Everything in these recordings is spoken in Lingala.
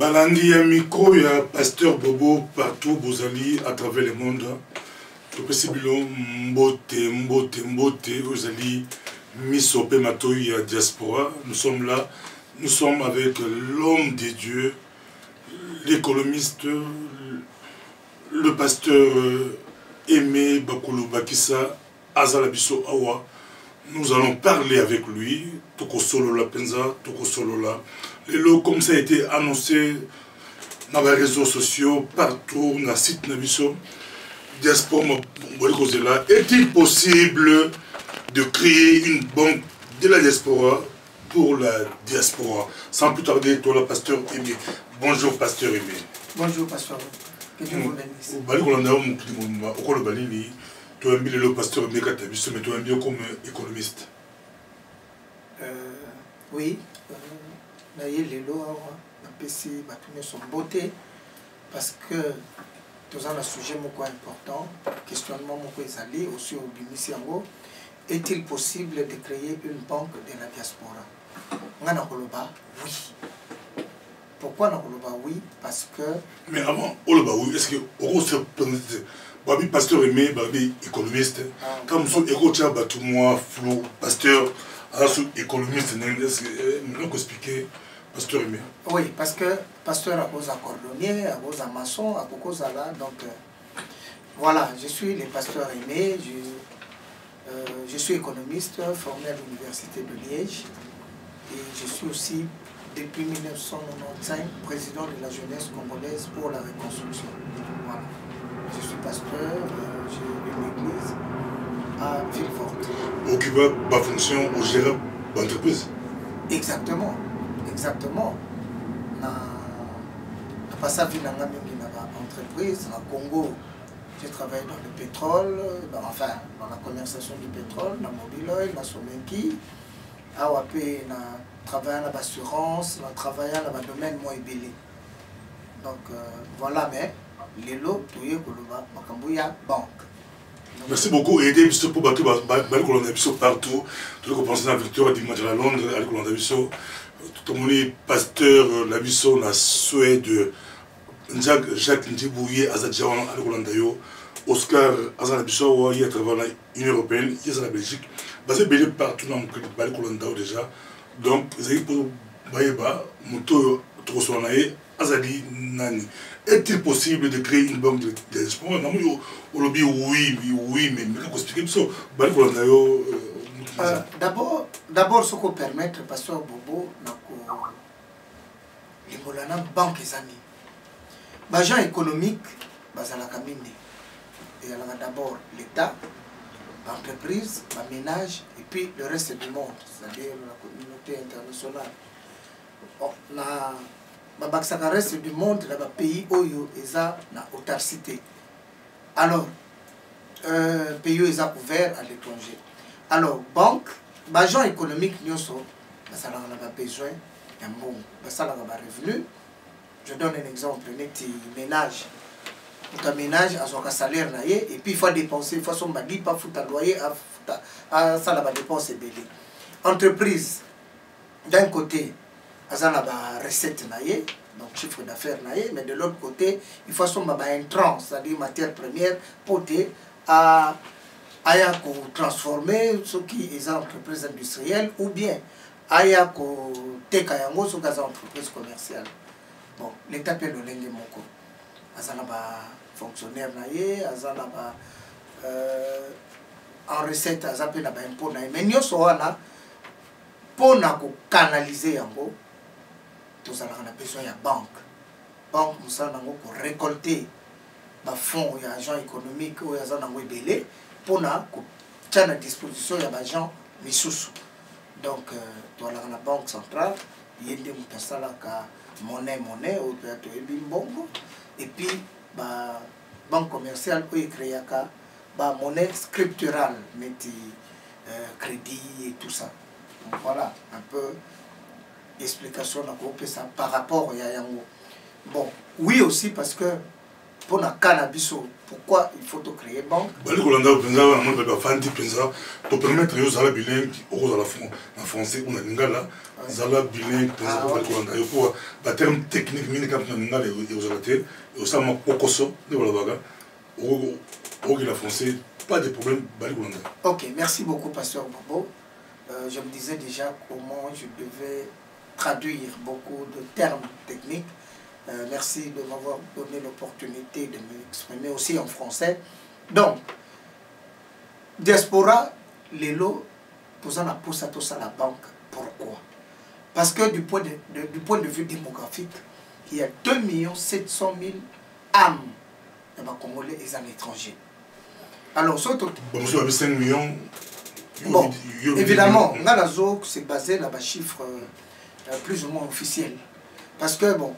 Nalandi ya micro ya Pasteur Bobo partout Bozali à travers le monde. Le possible mbote Bozali Misope Matoyi à diaspora. Nous sommes là, nous sommes avec l'homme des dieux, l'économiste, le pasteur Aimé Bakulu Bakissa Azalabiso Awa. Nous allons parler avec lui, Toko Solo la Penza, Toko Solo la. Et comme ça a été annoncé dans les réseaux sociaux, partout, dans le site Nabiso, diaspora, est-il possible de créer une banque de la diaspora pour la diaspora? Sans plus tarder, toi, le pasteur Aimé. Bonjour, pasteur Aimé. Bonjour, pasteur. Que Dieu vous bénisse. Tu es le pasteur Aimé Katabiso, mais tu es bien comme économiste. Oui. Les lois, sont beauté parce que tous un sujet important, questionnement aussi au Bimisiango. Est-il possible de créer une banque de la diaspora? Oui. Pourquoi oui? Parce que. Mais avant, oui, est-ce que pasteur Aimé, économiste, comme son éco-tcha, flou, pasteur, économiste, est-ce que vous expliquer? Pasteur Aimé. Oui, parce que pasteur a beaux cordonnier, a beaux maçon, a beaucoup là. Donc, voilà, je suis le pasteur Aimé, je suis économiste formé à l'université de Liège et je suis aussi, depuis 1995, président de la jeunesse congolaise pour la reconstruction. Voilà. Je suis pasteur, j'ai une église à Villeforte. Occupe ma fonction au gérant d'entreprise. Exactement. Exactement. Na passé vie dans l'entreprise, au Congo, j'ai travaillé dans le pétrole, dans la commercialisation du pétrole, dans le mobile oil, dans le Somenki. J'ai travaillé dans l'assurance, j'ai travaillé dans le domaine moins belé. Donc voilà, mais les lots, tout est pour la banque. Merci beaucoup. Et aider pour battre partout. Tout le monde pense à la victoire dimanche à Londres, à l'école tout le monde pasteur Labiso na souhait de Jacques Ndibouye Azadjawan à l'école Oscar Azalabiso il a travaillé dans l'Union européenne, il est en Belgique, basé partout dans l'école déjà. Donc, vous avez pour Baïba, Mouto Trosonae, Azadi Nani. Est-il possible de créer une banque de diaspora? Oui, mais comment expliquer ça? D'abord, ce qu'on permet, pasteur Bobo, les banques et amis. L'agent économique, il y a d'abord l'État, l'entreprise, le ménage et puis le reste du monde, c'est-à-dire la communauté internationale. Le reste du monde, le pays où il y a autarcité. Alors, le pays est ouvert à l'étranger. Alors, banque, l'agent économique, nous avons besoin d'un bon revenu. Je donne un exemple, un ménage. Pour un ménage, à son salaire, et puis il faut dépenser, il faut son badi, pas foutre un loyer, à ça, la dépense est belle. Entreprise, d'un côté, à ça, la recette, donc chiffre d'affaires, mais de l'autre côté, il faut son intrant, c'est-à-dire matière première, pour transformer ce qui est entreprise industrielle ou bien aya ko teka yango ce qui est entreprise commerciale. Bon, l'État peut le lenge moko. Azana ba fonctionnaire naie, azana ba en recette azape na ba impôt naie. Mais nyoso wana pour na ko canaliser yango, tous ala na besoin ya banque. Banque musa nango ko récolter ba fonds ya agent économique ou azana ngo ebele pour na ko tient à disposition ya ba gens misusu. Donc dans la banque centrale, il y a des monnaie ou bongo et puis la banque commerciale qui est créée la monnaie scripturale, crédit et tout ça. Donc voilà un peu l'explication par rapport à Yango. Bon, oui aussi parce que pour la cannabis, pourquoi il faut créer banque? Pour permettre aux Zala bilingues, aux Zala en français, on a Lingala, Zala bilingue, pour le terme technique, Minikapnanga et aux Zalaté, et au Sama Pokoso, de Walabaga, au français, pas de problème. Ok, merci beaucoup, Pasteur Bobo. Je me disais déjà comment je devais traduire beaucoup de termes techniques. Merci de m'avoir donné l'opportunité de m'exprimer aussi en français. Donc, diaspora, les lots, tout ça, la banque. Pourquoi? Parce que du point de vue démographique, il y a 2 700 000 âmes de Congolais et à l'étranger. Alors, surtout... Bon, 5 millions... Bon, évidemment, c'est basé sur des chiffres plus ou moins officiels. Parce que, bon,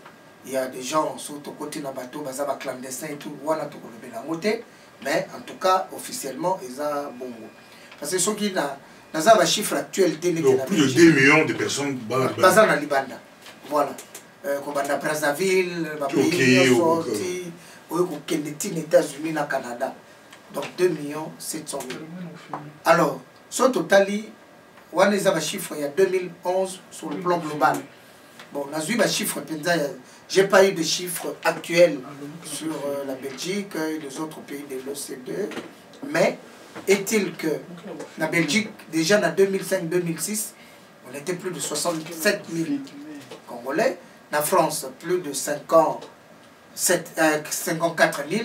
il y a des gens sur le côté de bateau, des clandestins et tout, mais en tout cas, officiellement, ils ont bon. Parce que ceux qui ont des chiffres actuels, plus de 2 millions de personnes basées dans Libanda. Voilà. Comme dans Brazzaville, dans les pays sortis, aux États-Unis, au Canada. Donc 2 700 000. Alors, sur total, on a des chiffres, il y a 2011 sur le plan global. Bon, on a eu des chiffres, je n'ai pas eu de chiffres actuels sur la Belgique et les autres pays de l'OCDE, mais est-il que la Belgique, déjà en 2005-2006, on était plus de 67 000 Congolais, la France, plus de 54 000,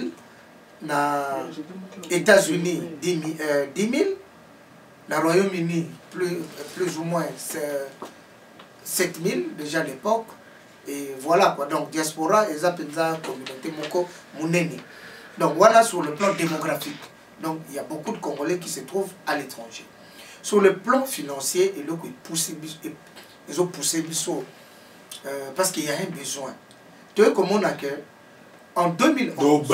les États-Unis, 10 000, le Royaume-Uni, plus ou moins 7 000 déjà à l'époque. Et voilà quoi. Donc, diaspora, ils appellent ça communauté Moko Mounene. Donc, voilà sur le plan démographique. Donc, il y a beaucoup de Congolais qui se trouvent à l'étranger. Sur le plan financier, ils ont poussé parce qu'il y a un besoin. Tu vois comment on a que en 2011... Donc,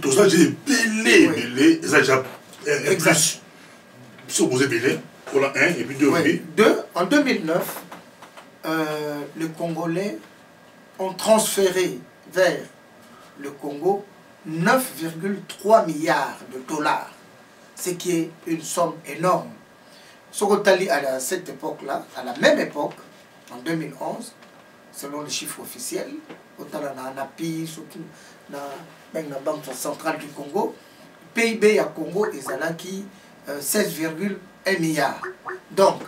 tout ça, j'ai belé, ça déjà plus. Si vous avez belé, on a 1 et puis 2. Oui. En 2009, les Congolais ont transféré vers le Congo 9,3 milliards de dollars, ce qui est une somme énorme. Sokotali à cette époque-là, à la même époque, en 2011, selon les chiffres officiels, autant dans l'ANAPI, surtout dans la Banque centrale du Congo, PIB à Congo est à 16,1 milliards. Donc,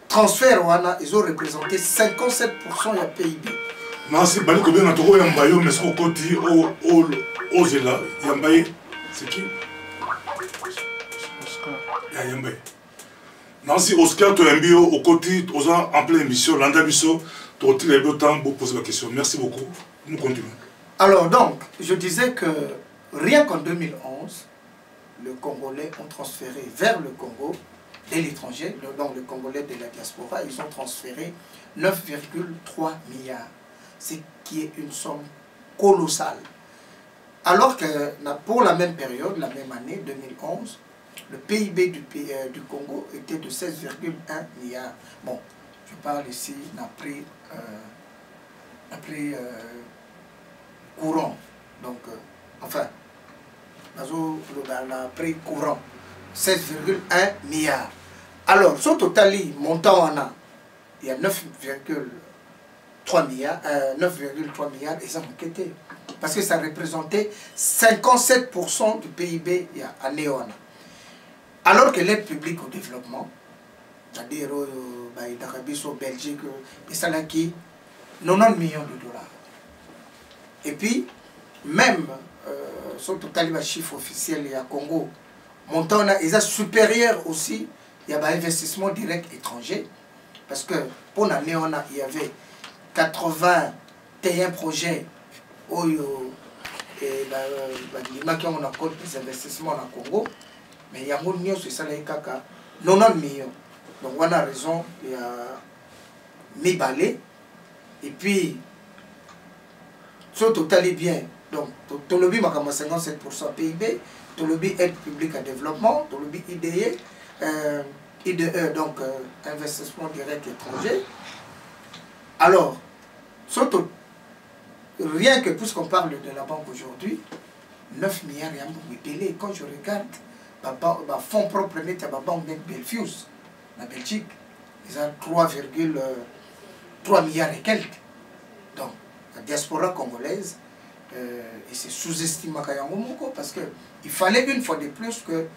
transfert, ils ont représenté 57% de PIB. C'est pas que bien entendu, mais c'est au côté, au Zéla, Yambaye, c'est qui? Yambaye. Non, si Oscar, tu as un bio au côté, en pleine émission, l'Andabiso, tu as eu le temps pour poser la question. Merci beaucoup. Nous continuons. Alors, donc, je disais que rien qu'en 2011, les Congolais ont transféré vers le Congo de l'étranger, donc les Congolais de la diaspora, ils ont transféré 9,3 milliards, ce qui est une somme colossale. Alors que pour la même période, la même année, 2011, le PIB du Congo était de 16,1 milliards. Bon, je parle ici d'un prix courant. Donc, enfin, un prix courant, 16,1 milliards. Alors, sur total, montant on a, il y a 9,3 milliards, 9,3 milliards et ça m'inquiétait. Parce que ça représentait 57% du PIB à Néona. Alors que l'aide publique au développement, c'est-à-dire au Belgique, et ça là qui 90 millions de dollars. Et puis, même sur total le chiffre officiel, il y a Congo, montant ils sont supérieurs aussi, il y a un investissement direct étranger. Parce que pour l'année, il y avait 81 projets où il y a des investissements au Congo. Mais il y a beaucoup de choses, c'est 90 millions. Donc on a raison, il y a mis balai. Et puis, sur total est bien. Donc, tout le monde a 57% PIB, tout le monde aide publique à développement, tout le monde IDE, donc investissement direct étranger. Alors, surtout, rien que puisqu'on parle de la banque aujourd'hui, 9 milliards ya mbongo ebele. Quand je regarde fonds propre net ya babanque net Belfius na Belgique, ils ont 3,3 milliards et quelques. Donc la diaspora congolaise et c'est sous-estimé parce qu'il fallait une fois de plus que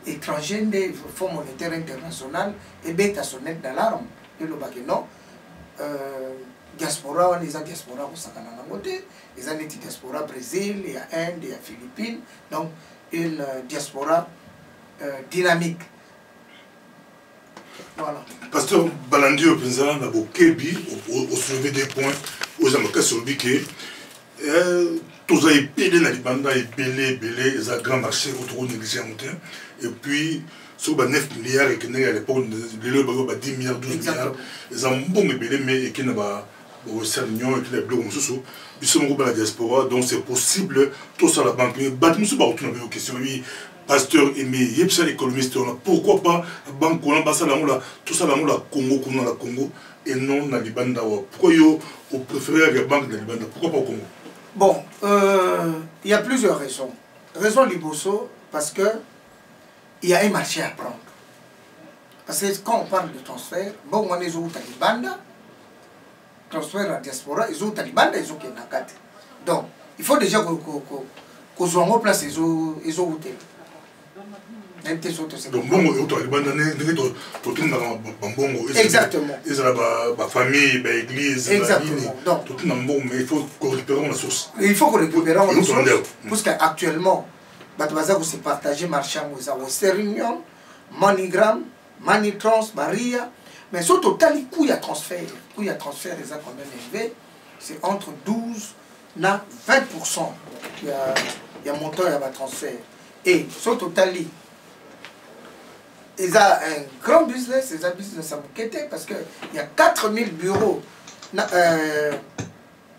étrangers des fonds monétaires international et bête à sonner d'alarme et le bac non diaspora les diaspora au Sakana côté les années diaspora Brésil il y a Inde il y a Philippines donc une diaspora dynamique. Voilà. Pasteur Balandi au président n'a beau kebi au soulever des points aux amateurs sur le biquet. Tous les pays dans les bandes belé les grands marchés autour de négligés et puis sur 9 milliards et qui à l'époque de 10 milliards 12 milliards ils ont bon belé mais qui n'a pas au Sergnon et qui les blocs comme ça ils sont groupe à la diaspora donc c'est possible tout ça la banque mais battre nous pas autour de nos questions oui pasteur aimé yepsa économiste pourquoi pas banque on a ça là tout ça là Congo comme dans la Congo et non dans les bandes pourquoi yo au préféré la banque dans les bandes pourquoi pas au Congo. Bon, il y a plusieurs raisons. Raison Liboso, parce que il y a un marché à prendre. Parce que quand on parle de transfert, bon, on est aux Taliban, transfert à diaspora, ils ont Taliban, ils ont Kenakat. Donc, il faut déjà qu'on soit en place, ils ont hôtel. Donc, bon, exactement. Ils ont la famille, l'église, exactement. Donc, mais il faut qu'on récupère la source. Il faut qu'on récupère la source. Parce qu'actuellement, c'est partagé marchand aux Western Union, MoneyGram, MoneyTrans, Maria. Mais surtout, total, il y a transfert. Il y a transfert, ils ont quand même élevé. C'est entre 12 et 20%. Il y a montant, il y a transfert. Et surtout, total, ils ont un grand business, ils ont un business à Moukété parce qu'il y a 4000 bureaux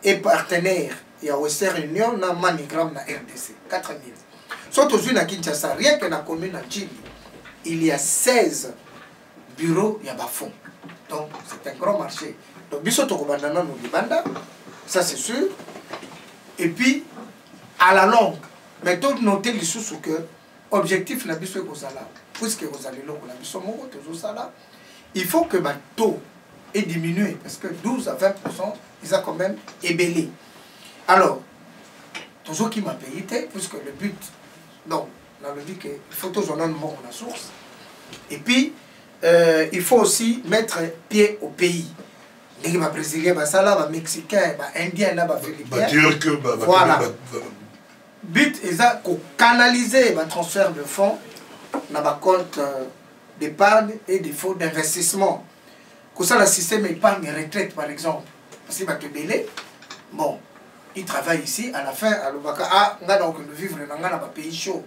et partenaires. Il y a Western Union, il y a MoneyGram, il y a RDC. 4000. Surtout à Kinshasa, rien que dans la commune de Chili, il y a 16 bureaux, il y a des fonds. Donc c'est un grand marché. Donc, ça c'est sûr. Et puis, à la longue, mais tout noter les sous que l'objectif n'est pas puisque vous allez là, il faut que le taux est diminué parce que 12 à 20%, ils ont quand même ébellé. Alors, toujours qui m'a payé, puisque le but, donc, dans le but qu'il faut toujours donner la source. Et puis, il faut aussi mettre pied au pays. Les Brésiliens, les Mexicains, les Indiens, les Philippins. Voilà. Le but est de canaliser le transfert de fonds dans le compte d'épargne et des fonds d'investissement. Comme ça, le système épargne retraite, par exemple. Parce qu'il va te délai. Bon, il travaille ici, à la fin, à l'Obaka, on va vivre dans un pays chaud.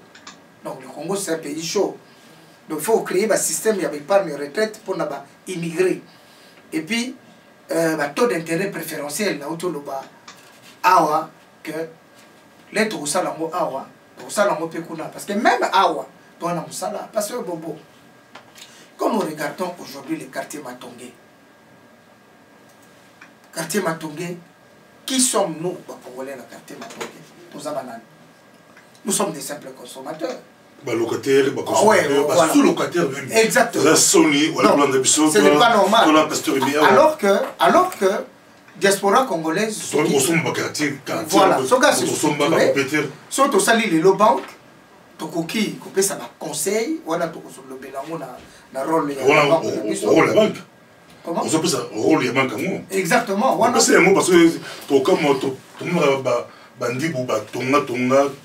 Donc, le Congo, c'est un pays chaud. Donc, il faut créer un système d'épargne retraite pour immigrer. Et puis, un taux d'intérêt préférentiel, là, autour de Awa, que l'être au Salango Awa, au Salango Pekuna. Parce que même Awa, dans le Sala, parce que Bobo, comme nous regardons aujourd'hui les quartiers Matongé, quartier Matongé, qui sommes-nous, Congolais, dans le quartier Matongé? Nous sommes des simples consommateurs. Locataires, sous-locataires même. Exactement. Ce n'est pas normal. Alors que diaspora congolaise, voilà, surtout ça les banques, tokoki couper ça conseil, voilà tout le bélango na rôle la banque. Comment? On s'appelle ça rôle la banque. Exactement. Voilà. C'est un mot parce que pour comme tout le monde bandi ou tonga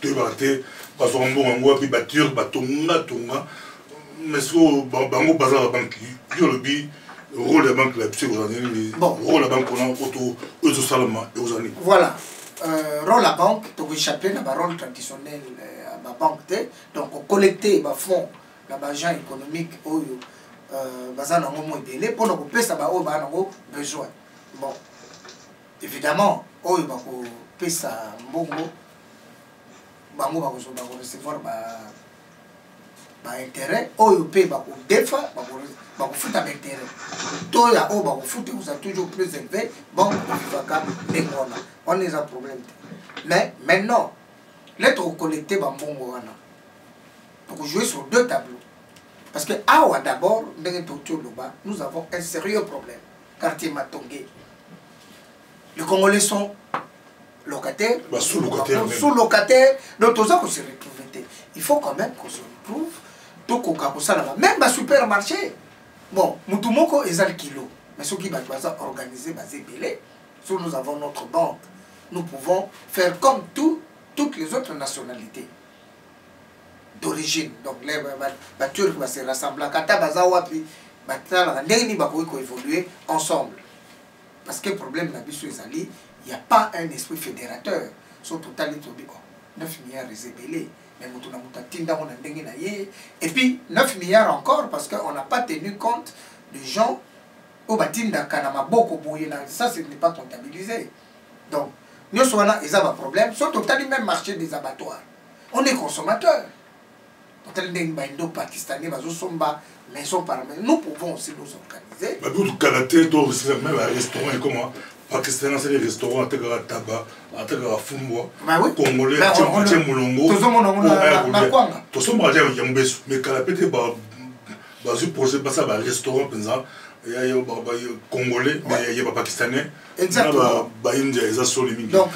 te bate parce qu'on bon puis bâtir tonga mais ce bango bazar la banque qui le bi rôle la banque la psy rôle la banque on a auto aux salama et aux années. Voilà. Rôle la banque to échapper na rôle traditionnel à banque donc collecter ba fonds la agent économique oyo bazana ngomo délai pour nous pesa ba o ba nango besoin. Bon. Évidemment, oyo ba ko pesa mbongo bango ba ko recevoir ba intérêt oyo pe ba ko defa ba ko futa ba intérêt to ya o ba ko futa vous a toujours plus élevé bon vivaka lengona on est un problème mais maintenant l'être collecté bambongo wana. Donc jouer sur deux tableaux. Parce que Awa d'abord, nous avons un sérieux problème. Quartier Matongé. Les Congolais sont locataires, sous-locataires, donc tout ça qu'on se retrouve. Il faut quand même qu'on se retrouve. Donc même dans supermarché. Bon, Moutoumoko est le kilo. Mais ceux qui vont organiser, nous avons notre banque. Nous pouvons faire comme toutes les autres nationalités d'origine. Donc les Turcs vont se rassembler. Ils vont évoluer ensemble. Parce que le problème, il n'y a pas un esprit fédérateur. Sur total, 9 milliards résébélés. Et puis 9 milliards encore parce qu'on n'a pas tenu compte des gens au Batinda Kanama beaucoup ça ce n'est pas comptabilisé. Donc nous sommes là, ils ont un problème. Sur total, même marché des abattoirs. On est consommateurs. Pakistanais, maison par maison. Nous pouvons aussi nous organiser. Même un restaurant et comment Pakistanais, c'est les restaurants à tabac, à Fumbo, Congolais, à Moulongo, tout ça, mais quand la petite base projet, ça va restaurant, il y a Congolais, mais il y a Pakistanais. Exactement. Donc,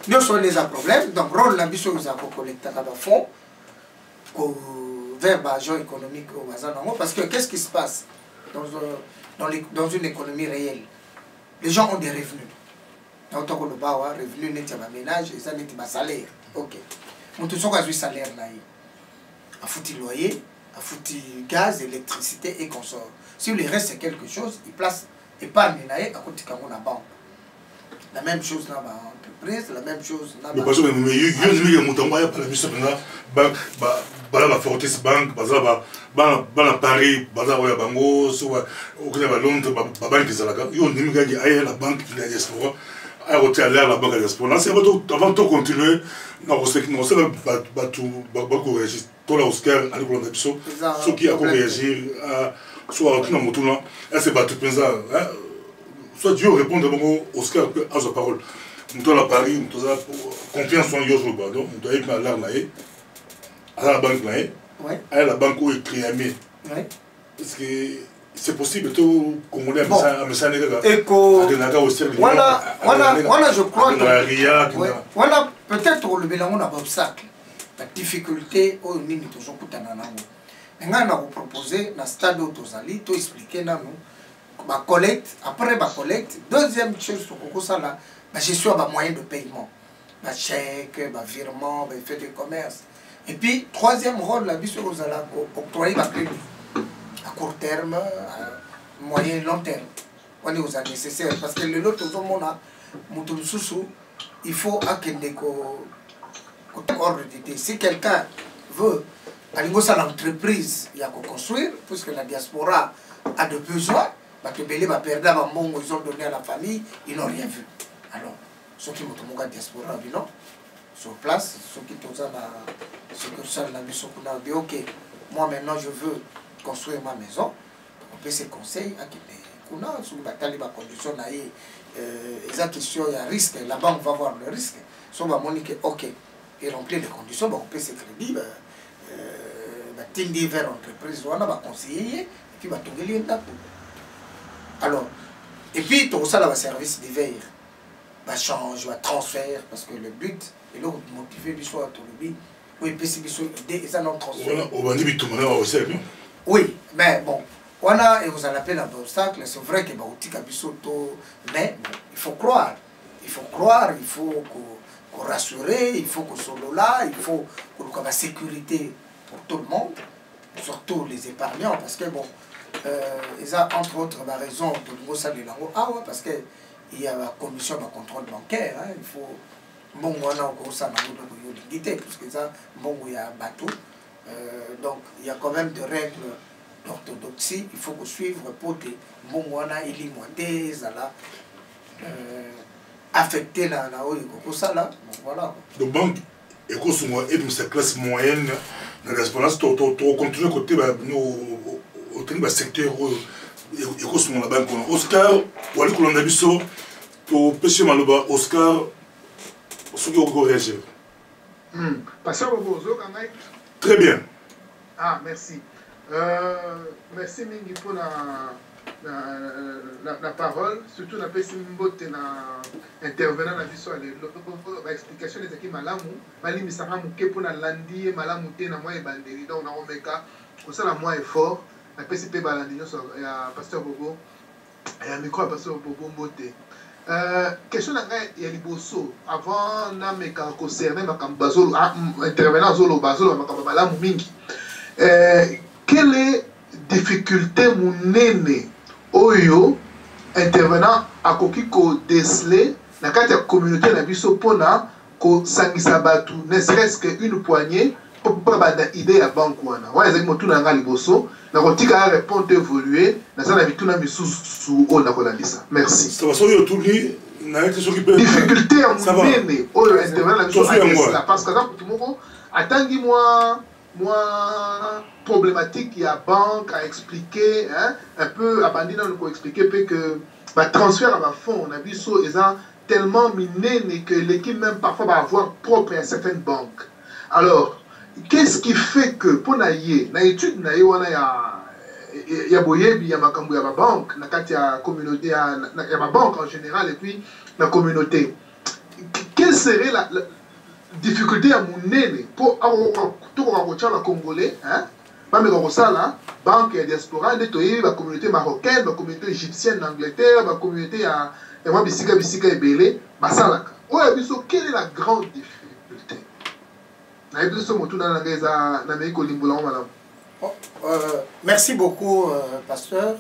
nous sommes les problèmes. Donc, rôle l'ambition, nous avons collecté à fond vers l'agent économique au Bazanango. Parce que qu'est-ce qui se passe dans une économie réelle? Les gens ont des revenus. Donc, on a un revenu net à ménage et ça net à salaire. Ok. On te a un salaire là. À foutu loyer, à foutu gaz, électricité et consort. Si le reste c'est quelque chose, il place épargne à côté de la banque. La même chose dans l'entreprise, la même chose dans la banque. Mais il y a la Fortis Bank, la Paris, la Bango, la Londres, la banque qui est là. Il y a la banque qui est là. La banque est avant de continuer, Oscar, ceux qui ont réagi, soit soit Dieu répond à Oscar à sa parole. Nous avons la Paris, nous avons confiance en Yojo, donc nous avons l'arnaï, à la banque, à la banque où il est créé. Est-ce que c'est possible tout Congolais à me saner voilà, je crois que voilà, peut-être le bilan a un obstacle, la difficulté au niveau de son côté. Maintenant, on a proposé dans le stade où tu as expliqué ma collecte, après ma collecte, deuxième chose, la gestion des moyens de paiement, ma chèque, ma virement, ma fait de commerce. Et puis, troisième rôle, la mission vous allez octroyer ma crédit à court terme, à moyen et long terme. On est aux nécessaires parce que le lot, il faut ordre d'idée. Si quelqu'un veut aller dans l'entreprise, il y a qu'à construire, puisque la diaspora a de besoins. Ils ont donné à la famille, ils n'ont rien vu. Alors, ceux qui ont la diaspora, sur place, ceux qui ont la maison, ok, moi maintenant je veux construire ma maison, on peut se conseiller à qui sur les conditions, il y a question, il y a risque, la banque va voir le risque. Si on va moniquer, ok, et remplir les conditions, on peut se crédit, tindi vers l'entreprise, on va conseiller, et puis on va tomber le alors, et puis tout ça, le service d'hiver, va changer, va transfert, parce que le but, est de motiver du soir, tout le but, oui, puis c'est idée, et ça non transfert. Oui, mais bon, on a, et vous allez appeler un obstacle, c'est vrai que mais il faut croire, il faut qu'on rassurer, il faut qu'on soit là, il faut qu'on ait la sécurité pour tout le monde, surtout les épargnants, parce que bon, ils ont entre autres la raison de ça de parce qu'il y a la commission de contrôle bancaire, hein, il faut bon on a encore ça parce que ça bon il y a un bateau, donc il y a quand même des règles d'orthodoxie, il faut qu'on suive pour que bon on a éliminer ça là affecté la ça là, voilà. Donc banque et de cette classe moyenne dans l'espérance to continuer côté au secteur et la banque Oscar wali kolanda biso to pêcher maloba Oscar ce qui réagir Pasteur Bobozo, quand même. Très bien. Ah, merci. Merci mingi pour la parole, surtout la pessimbote na intervenant na biso la explication des équipes malamu mali misanga muke pour na landi malamu te na moi bandeli donc na omeka ko ça la moi effort la PCP balandi ya pasteur Bobo et micro pasteur Bobo mbote question na ya liboso avant na meka concerner makambo bazolo intervenant zolo bazolo makambo malamu mingi quelle est difficulté munene oyo intervenant akoki ko déceler na kati ya communauté na biso pona ko sangisa batu ne serait-ce que une poignée pour banda idée ya banque wana wana ezali motuna nga liboso na kotika répondre évoluer na sana bituna misusu o na kolandisa merci ça va soyo tuli na été s'occuper difficulté ya munene oyo intervenant na biso parce que tout moko atangi moi problématique il y a banque à expliquer hein, un peu abandonné pour expliquer que bah, transfert à ma fonds on a vu ça ils ont tellement miné que l'équipe même parfois va avoir propre à certaines banques alors qu'est-ce qui fait que pour naïe na étude naïe on a boyebi ya makambu ya ma banque na kati ya communauté ya ma banque en général et puis la communauté quelle serait la difficulté à monnaie pour tout le Congolais, hein? Même dans la banque et diaspora, la communauté marocaine, la communauté égyptienne d'Angleterre, la communauté à Bissika et Belé, quelle est la grande difficulté? Merci beaucoup, pasteur.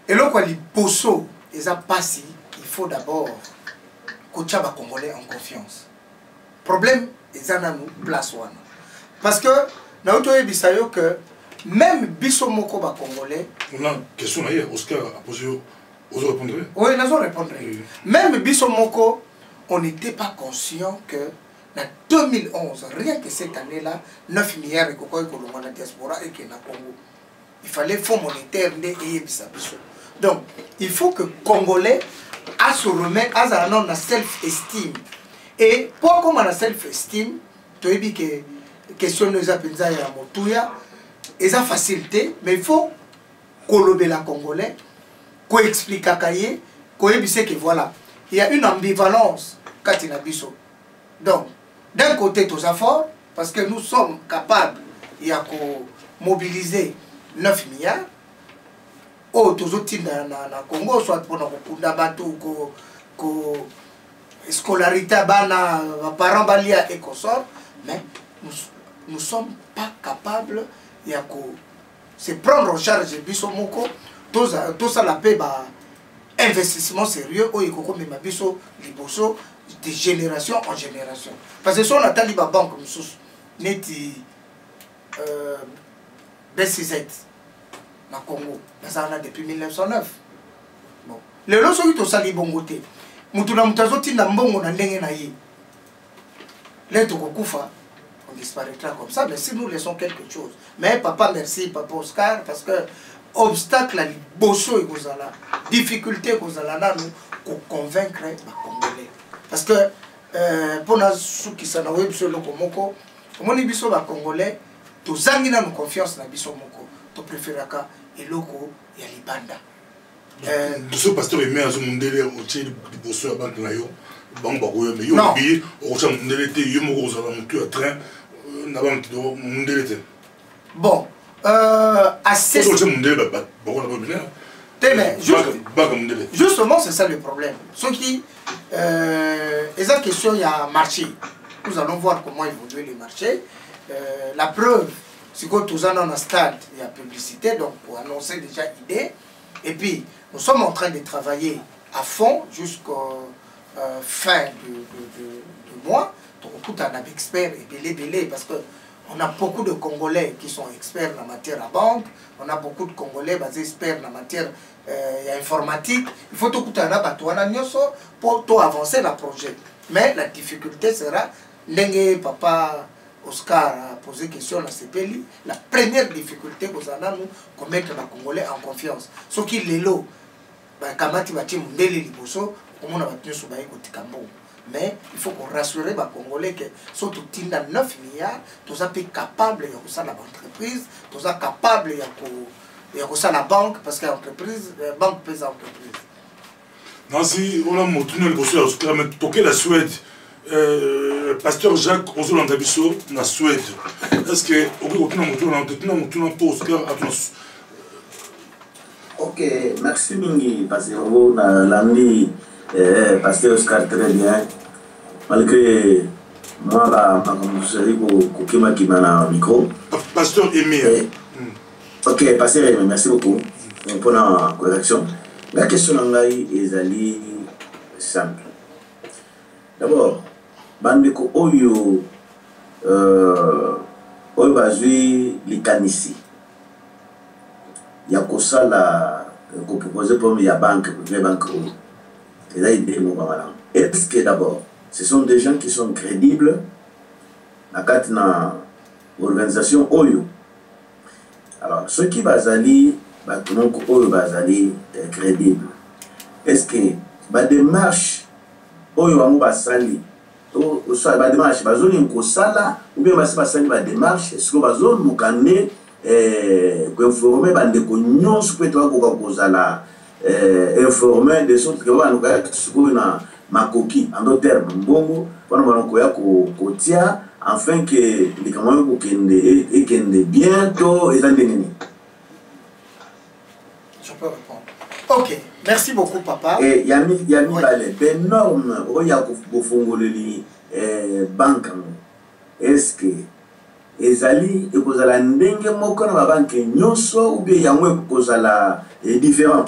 Et là, quand les posso, ils ont passé, il faut d'abord que les Congolais en confiance. Problème, ils en ont place one. Parce que, nous que même biso moko ba Congolais. On a une question d'ailleurs, Oscar a posé, vous répondrez? Oui, nous répondrons. Même biso moko, on n'était pas conscient que en 2011, rien que cette année-là, 9 milliards de Koko et la diaspora et na Congo. Il fallait fonds monétaire et biso. Donc, il faut que Congolais a se remettre à un self-esteem. Et pour comme on a self-esteem, tu as dit que question nous a pensé à Motuya, ils ont facilité, mais il faut colober la Congolais, qu'on explique à Kaye, qu'on ait que voilà, il y a une ambivalence quand il a biso. Donc, d'un côté, tous efforts, parce que nous sommes capables, il y a qu'on mobiliser 9 milliards, ou tous autres dans le Congo, soit pour nous bateau, scolarité bana parents balia et consort mais nous sommes pas capables ya ko se prendre en charge biso moko tout ça la paix ba investissement sérieux o ikoko mema biso liboso de génération en génération parce que si on attend ba banque mususu neti BCZ na Congo ça a depuis 1909 bon le loso qui sali bongote mutuna mutazoti na mbongo na ndenge na ye leto kokufa on disparaîtra comme ça mais si nous laissons quelque chose mais papa merci papa Oscar parce que obstacle à bosso et kozala difficulté kozala na nous ko convaincre les Congolais parce que pour na suki sana web sur le komoko omoni biso ba Congolais tozangi na confiance na biso moko to préféraka eloko ya libanda. Ce pasteur est mis à ce monde au tiers du bosseur à banque nayo banque bagoye mais yo oublié au champ de l'été yo mo za montu à train na banque do monde l'été bon assez justement c'est ça le problème ce qui la question il y a marché nous allons voir comment évoluer les marchés la preuve c'est que tous en un stade il y a publicité donc pour annoncer déjà idée et puis nous sommes en train de travailler à fond jusqu'au fin de mois. Donc, tout un expert et belé parce qu'on a beaucoup de Congolais qui sont experts en matière à banque. On a beaucoup de Congolais basés experts en matière informatique. Il faut tout un abattoir pour avancer le projet. Mais la difficulté sera, papa Oscar a posé question à CPLI, la première difficulté que nous avons, mettre les Congolais en confiance. Ce qui est l'eau. Kamati bati mundele liboso omona batinu subaye kotikambo Mais il faut qu'on rassure les Congolais que surtout 9 milliards, tous sont capables de faire l'entreprise, tous sont capables de faire la banque, parce que l'entreprise, la banque pèse l'entreprise. Non, si on a montré le bosseur, toqué la Suède, Pasteur Jacques Ozol Ndabiso, la Suède. Est-ce que on a ok, merci Mingi, parce que vous l'ami Pasteur Oscar très bien. Malgré moi, je suis qui m'a micro. Pasteur Aimé. Ok, Pasteur Aimé, merci beaucoup pour la correction. La question est simple. D'abord, Bandeko Oyo, Oyo Bazui Likanisi. Il y a que ça là, qu'on propose pour la banque, pour la banque. Est-ce que d'abord, ce sont des gens qui sont crédibles dans l'organisation Oyo? Alors, ceux qui bazali, Oyo bazali crédible. Est-ce que la démarche Oyo Amu basali, la démarche, bazoli une kosala, ou bien basali la démarche, est-ce que bazoli mukane informer bande ko nyonso pe to ko kozala informer des autres que va nous na makoki en d'autres termes mbongo pour nous ko ya ko tia afin que les camarades ko kende bientôt et ndengeni. Je peux répondre. OK, merci beaucoup papa. Et yami balé des normes o ya ko fongoleli banque. Est-ce que ezali ekozala ndenge moko na banque nyonso ou bien yango ekozala différent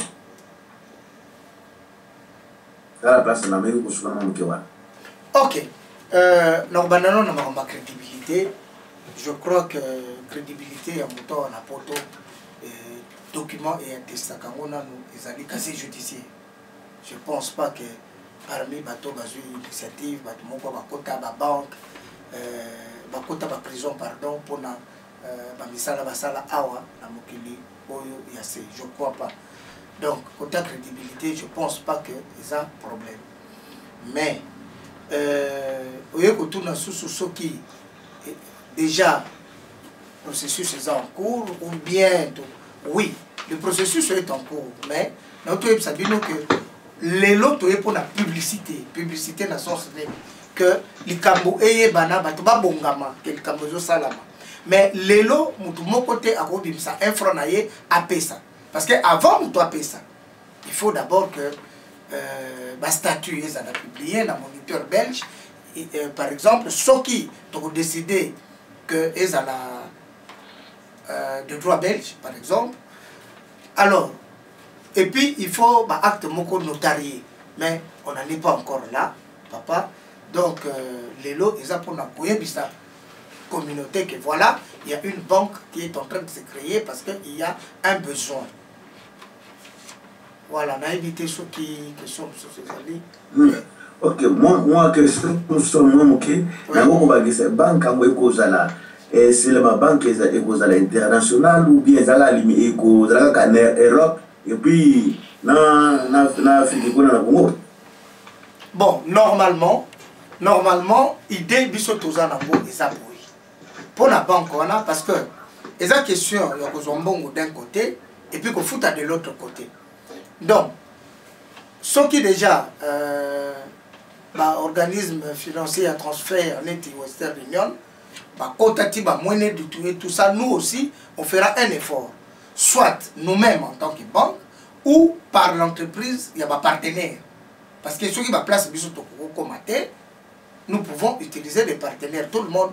à la place na meko kosuka na mkewa? OK, normalement na ma crédibilité, je crois que crédibilité ya moto na poto document et attestat kangona nous ezali casier judiciaire. Je pense pas que parmi bato bazui initiative bato moko bakota ba banque bakota ba prison pardon pour na ba misala basala awa na mokili oyo yase, je crois pas. Donc côté crédibilité, je pense pas que ça problème. Mais oyo ko tuna susu soki déjà processus est en cours ou bien oui, le processus est en cours, mais notre sabino que les lots pour la publicité na sens que les cambo eye bana batuba bongama que les cambo zo salama. Mais les lots mutu mon côté à robimsa un franc naie à pesa parce que avant mutu à pesa il faut d'abord que ba statut ils a publié dans moniteur belge par exemple ceux qui ont décidé que ils a la de droit belge par exemple. Alors et puis il faut bah, acte moko notarié, mais on n'en est pas encore là, papa. Donc les lots, ils ont pour la communauté que voilà, il y a une banque qui est en train de se créer parce qu'il y a un besoin. Voilà, on a évité ceux qui sont sur ces amis. Ok, moi que nous sommes ok, mais on va dire c'est banque en là. Et c'est la banque qui est internationale ou bien ça la limite Europe. Et puis, bon, normalement, l'idée biso toza nango eza boy. Pour la banque on a parce que les question ya kozombo d'un côté et puis qu'on fout de l'autre côté. Donc, ceux qui déjà organisme financier à transfert net Western Union, contacter moyen du tout et tout ça, nous aussi on fera un effort. Soit nous-mêmes en tant que banque, ou par l'entreprise, il y a des partenaires. Parce que ceux qui ont place, nous pouvons utiliser des partenaires. Tout le monde,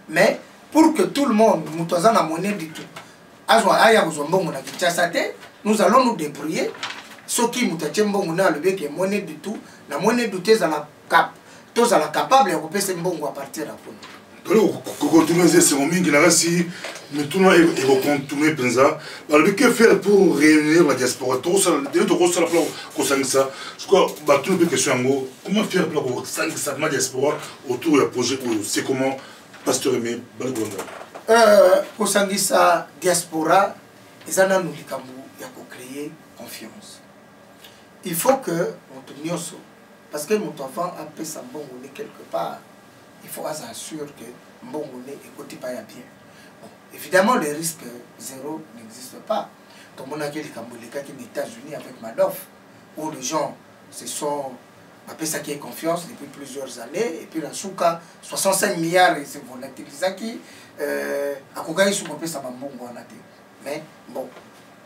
mais pour que tout le monde, nous avons la monnaie du tout, nous allons nous débrouiller. Ceux qui ont la monnaie du tout, la monnaie du tout, ils sont capables de couper ces bons à partir de là. Que faire pour réunir la diaspora? Comment faire pour la diaspora autour du projet? C'est comment Pasteur Aimé pour la diaspora, ils ont créé confiance. il faut que on nyonso parce que mon enfant a fait sa mbongone quelque part, il faut s'assurer que mbongone écoute pas bien. Bon, évidemment le risque zéro n'existe pas. Tout le monde a dit les États-Unis avec Madoff où les gens se sont appelés ça qui est confiance depuis plusieurs années et puis la souka 65 milliards et c'est volatilisé qui a coupé sous compé ça mbongone. Mais bon,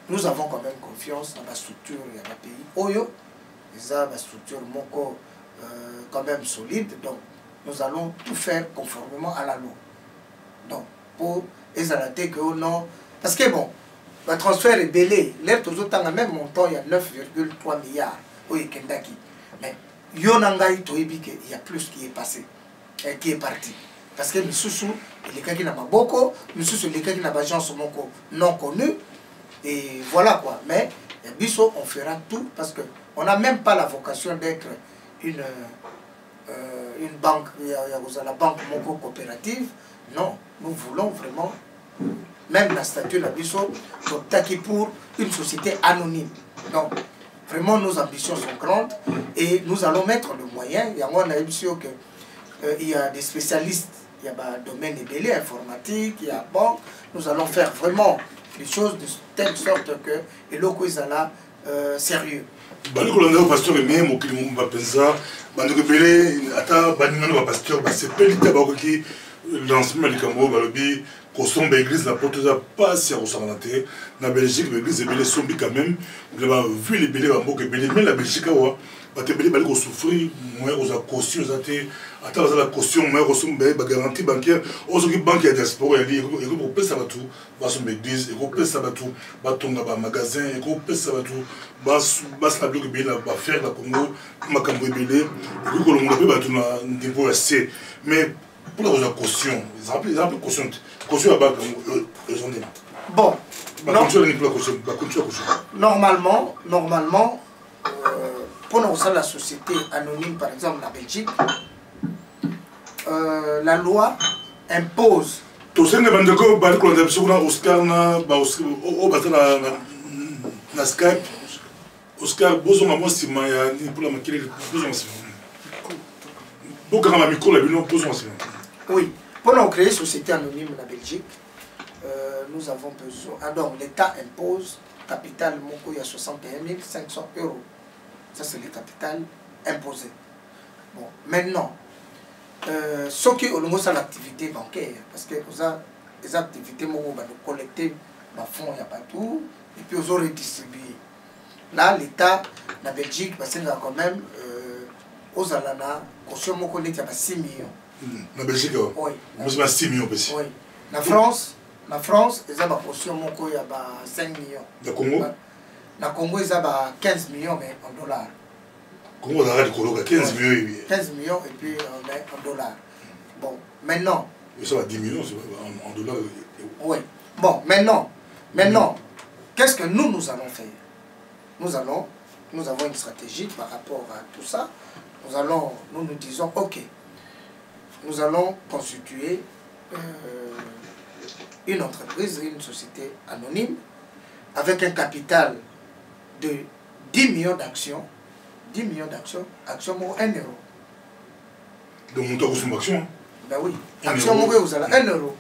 nous avons quand même confiance dans la structure et dans le pays. Oyo, ils ont une structure quand même solide, donc nous allons tout faire conformément à la loi. Donc, pour exalter que non, parce que bon, le transfert est belé, l'air toujours dans le même montant, il y a 9,3 milliards au Kendaki. Mais il y a plus qui est passé, qui est parti. Parce que nous sommes les gens qui n'ont pas beaucoup, nous sommes les gens qui n'ont pas gens non connus. Et voilà quoi. Mais Bisso, on fera tout parce qu'on n'a même pas la vocation d'être une banque, la banque Moko coopérative. Non, nous voulons vraiment, même la statut de Bisso, pour une société anonyme. Donc, vraiment, nos ambitions sont grandes et nous allons mettre le moyen. Il y a moi, on a il y a des spécialistes, il y a le domaine des délais informatiques, il y a banque. Nous allons faire vraiment les choses de telle sorte que et loko izala sérieux. Bali kolanda pasteur mais mokili mumba penza bandi belé ata banina ba pasteur ba c'est pelita ba ki lancement likambo balobi ko sombe église la porte za pas si ressemblante na Belgique l'église belé sombi quand même vous avez vu les belé ba mboke belé mais la Belgique wa ba te belé bali ko souffrir moins aux caution zate ata la caution moins ressemble ba garantie bancaire aux qui banque ya diaspora ali et ko pesa ba tout ba sombe église et ko pesa ba tout ba tonga ba magasin et ko pesa ba tout ba la bloc belé ba faire la Congo makambo belé et ko longo ba tout na niveau assez mais pour la caution ils appellent caution caution à bas les gens bon normalement pour nous la société anonyme par exemple la Belgique la loi impose tout ça ne bande que bali ko ndam sukuna Oscar na ba o batana na Skype Oscar bozo mamo sima ya ni pour la makile bozo sima beaucoup ma micro la bino bozo sima. Oui, pour nous créer une société anonyme la Belgique nous avons besoin donc l'État impose capital moko il y a 61 500 €. Ça c'est le capital imposé. Bon, maintenant ce qui ont l'activité bancaire parce que les activités moko ba collecter ba fonds il y a pas tout et puis ils ont redistribué. Là l'État la Belgique parce que quand même aux alana caution moko il y a 6 millions. La Belgique oui. Nous avons 6 millions aussi. Oui. La France ils ont une caution moko il y a 5 millions. Le Congo la Congo ils ont 15 millions mais en dollars. Congo on a 15 millions. 15 millions et puis en dollars. Bon, maintenant. Ça va 10 millions en dollars. Oui. Bon, maintenant, qu'est-ce que nous allons faire? Nous avons une stratégie par rapport à tout ça. Nous disons, ok, nous allons constituer une entreprise, une société anonyme, avec un capital de 10 millions d'actions. 10 millions d'actions, action pour 1 €. Donc, montant de action? Ben oui, action pour 1 €.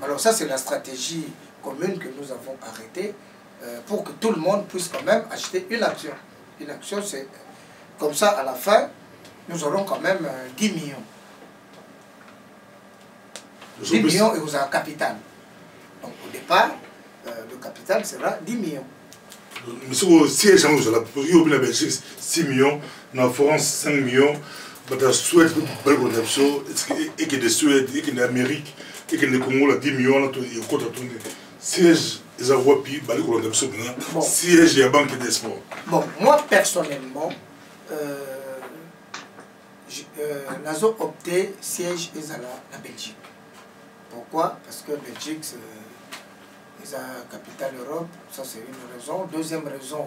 Alors, ça, c'est la stratégie commune que nous avons arrêtée pour que tout le monde puisse quand même acheter une action. Une action, c'est comme ça, à la fin, nous aurons quand même 10 millions. 10 millions et vous avez un capital. Donc, au départ, le capital sera 10 millions. Mais si vous siège en Belgique, 6 millions, en France, 5 millions, la Suède, et que de Suède, et que d'Amérique, et que de Congo, 10 millions, siège, ils ont siège de la Banque des Sports. Bon, moi personnellement, j'ai opté siège à la Belgique. Pourquoi? Parce que Belgique, c'est la capitale Europe, ça c'est une raison. Deuxième raison,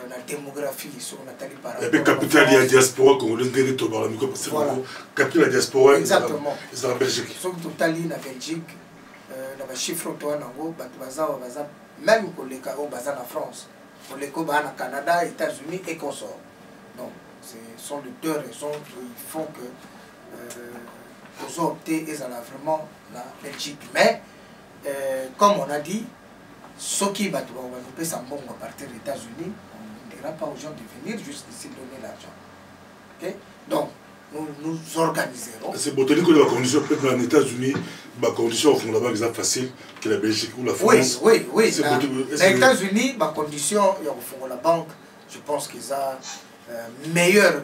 la démographie sur Nathalie par rapport à la capitale de la diaspora, comme le dit Tobar, la capitale de la diaspora, exactement. C'est la Belgique. Sur Total, la Belgique, le chiffre même pour les cas en France, pour les cas au Canada, États-Unis et consorts. Donc, ce sont les deux raisons qui font que nous avons opté et vraiment la Belgique. Mais, comme on a dit, ceux qui vont nous payer à partir des États-Unis, on ne dira pas aux gens de venir jusqu'ici donner l'argent. Okay? Donc, nous organiserons. C'est botanique que la condition peut-être dans les États-Unis, la condition au fond là-bas est facile que la Belgique ou la France. Oui. Les États-Unis, la condition au fond la banque, je pense qu'ils sont meilleurs,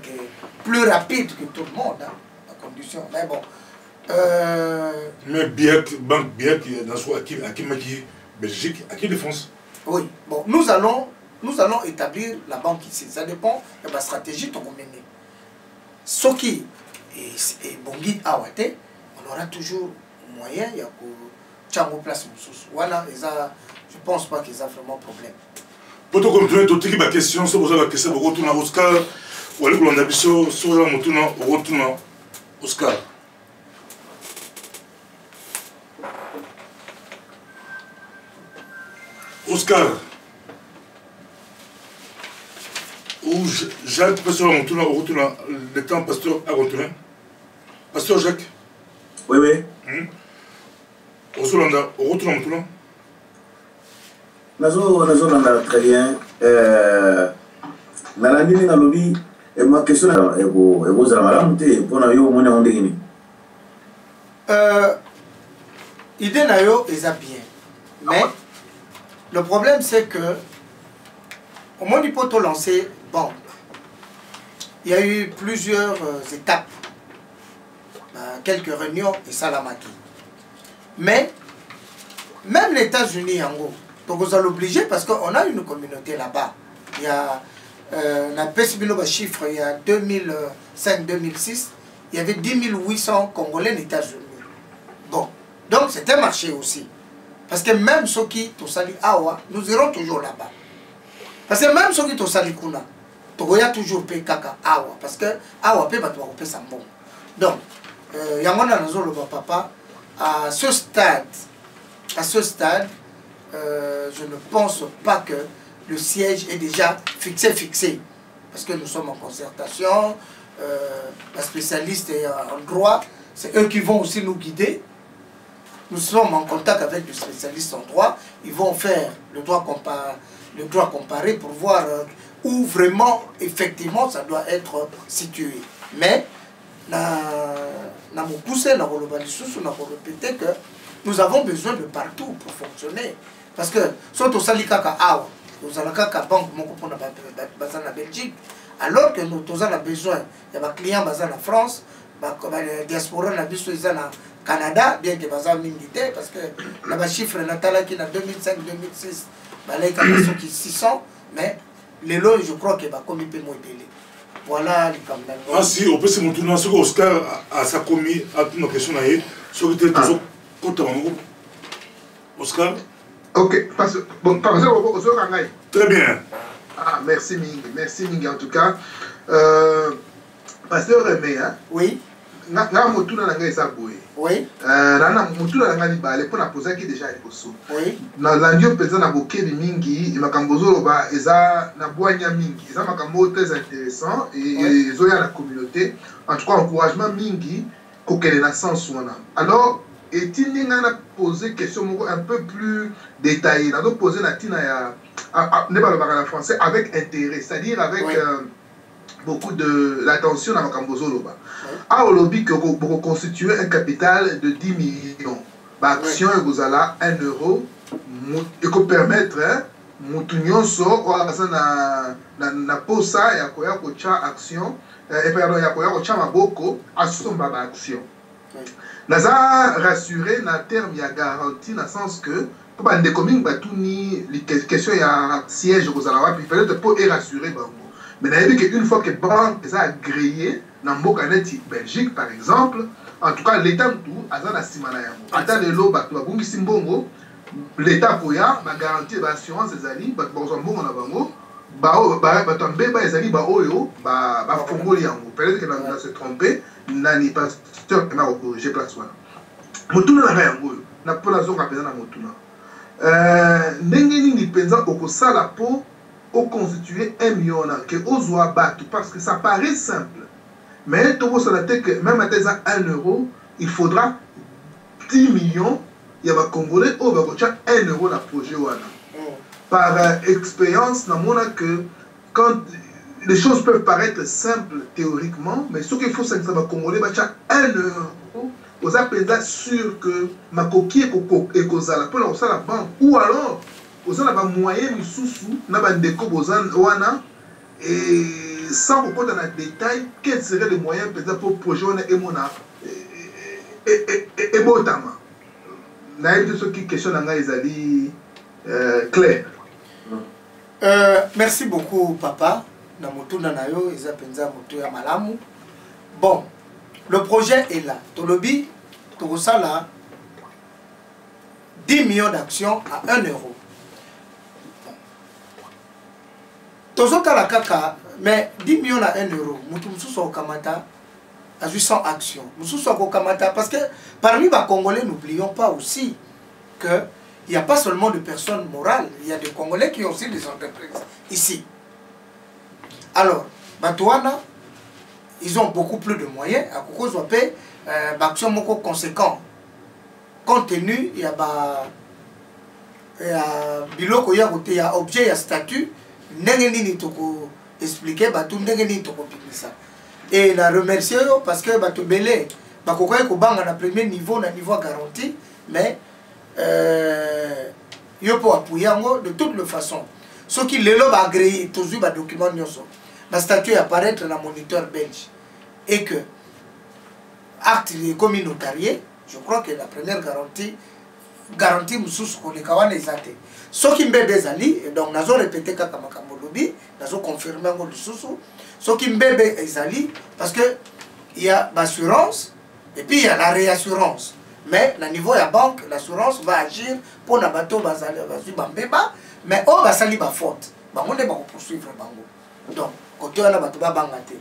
plus rapides que tout le monde. Hein, la condition. Mais bon. Mais bien banque bien qui dans soit qui Belgique, à qui de France. Oui. Bon, nous allons établir la banque ici. Ça dépend de la stratégie qu'on mène. Ce qui est bon guide à Ouate, on aura toujours moyen de faire place. Voilà, je ne pense pas qu'ils aient vraiment problème. Pour te continuer, tu as une question, si vous avez une question, vous retournez à Oscar, ou allez pour l'ambition, si vous avez une question, vous retournez à Oscar. Oscar. Ou Jacques, pasteur à Montuna, au retour le temps, pasteur à Montuna. Pasteur Jacques. Oui. Au Solanda, au retour à Montuna. Nazolanda très bien. Nalandini na lobby et ma question est vous à la montée pour na yo mona onde gini. Idée na yo est bien. Mais le problème c'est que au moment où il faut lancer banque, il y a eu plusieurs étapes, quelques réunions et salamaki. Mais même les États-Unis en gros, donc vous allez l'obliger parce qu'on a une communauté là-bas. Il y a un petit chiffre, il y a 2005-2006, il y avait 10 800 Congolais aux États-Unis. Bon, donc c'est un marché aussi. Parce que même ceux qui sont sali awa, nous irons toujours là-bas. Parce que même ceux qui sont sali kuna, tu vas toujours payer kaka awa. Parce que awa paye, tu vas payer sambon. Donc, yamona nazolo papa, à ce stade, je ne pense pas que le siège est déjà fixé. Parce que nous sommes en concertation, la spécialiste est en droit, c'est eux qui vont aussi nous guider. Nous sommes en contact avec les spécialistes en droit, ils vont faire le droit comparé pour voir où vraiment, effectivement, ça doit être situé. Mais, nous répéter que nous avons besoin de partout pour fonctionner. Parce que, surtout Salikaka Awa, nous avons la banque pour la Belgique, alors que nous avons besoin, il y a des clients basés en France, la diaspora a besoin en Canada, bien que bazar militaire, parce que la chiffre natala qui est en 2005-2006, qui 600, mais les lots, je crois qu'il va commis peu moins belé. Voilà les caméras. Ah si, on peut se montrer dans ce que Oscar a sa commis à une question là, sur le territoire contre Oscar. Ok, bon, très bien. Ah, merci Mingi en tout cas. Pasteur Rémé, hein? Oui. Nga motuna nanga eza boye. Oui. Nana motuna nanga libale po na posaki déjà liboso. Oui. Na landio peza na bokebi mingi makambo zoloba eza na bwanya mingi. Eza makambo très intéressant et zoya la communauté. En tout cas encouragement mingi kokele na sens wana. Alors etindi nga na poser question moko un peu plus détaillée. Na do poser na tina ya ne pas le parler en français avec intérêt, c'est-à-dire avec beaucoup de l'attention dans Makambozo Loba. A Olobi que pour constituer un capital de 10 millions. Action et vous allez 1 euro et que permettre Moutounion so na posa ya koya kocha action et pardon ya koya kocha maboko asomba ba action. Naza rassuré na terme ya garantie na sens que pour bande commune batuni les questions ya siège vous allez wapi peut-être pour rassurer bango. Mais une fois que la banque est agréée dans le Belgique, par exemple, en tout cas, l'État tout a dans la simana. Attends les lots, l'État a garanti l'assurance des alliés, peut-être que nous se tromper, nani pasteur qui m'a corrigé place one. Motuna na yango, na pola zonga pesa na motuna. Ndenge ni penza okosala po au constituer 1 million que aux battre parce que ça paraît simple. Mais tout ça que même à 1 euro, il faudra 10 millions. Il y a des Congolais qui ont 1 euro dans le projet. Par expérience, que quand les choses peuvent paraître simples théoriquement, mais ce qu'il faut, c'est que les Congolais ont 1 euro. Vous êtes sûr que ma coquille est causale pour la banque. Ou alors, vous avez un moyen de sous-sous, et sans vous dans les détails, quels seraient les moyens pour le projet et Botama. Claire. Merci beaucoup, papa. Bon, le projet est là. Tolobi, Torosala, 10 millions d'actions à 1 euro. Tozokala kaka, mais 10 millions à 1 euro. Moutoumsou au Kamata à 800 actions. Moutoumsou au Kamata, parce que parmi les Congolais, n'oublions pas aussi que il n'y a pas seulement de personnes morales, il y a des Congolais qui ont aussi des entreprises ici. Alors, Batouana, ils ont beaucoup plus de moyens à cause de l'action conséquent. Compte tenu, il y a biloko il y a objet, il y a statut, n'engeni toko expliquer tout n'engeni toko ça. Et la remercier parce que bato belé bakokoye ko banga na premier niveau na niveau garanti, mais yo po appuyer ngo de toutes les façons. Ce qui le lobe agréé toujours ba document nyoso. Le statut apparaître dans le moniteur belge et que acte communautarié, je crois que la première garantie moussous qu'on est kawan exacté. Ce qui me bezali, donc nous avons répété kaka makambo lobi, nous avons confirmé ngo lususu. Ce qui me bezali parce que il y a l'assurance et puis il y a la réassurance. Mais au niveau de la banque, l'assurance va agir pour na bateau bazali bambeba, mais on va sali ba faute. Bango ne va poursuivre bango. Donc côté on a bateau ba bangate.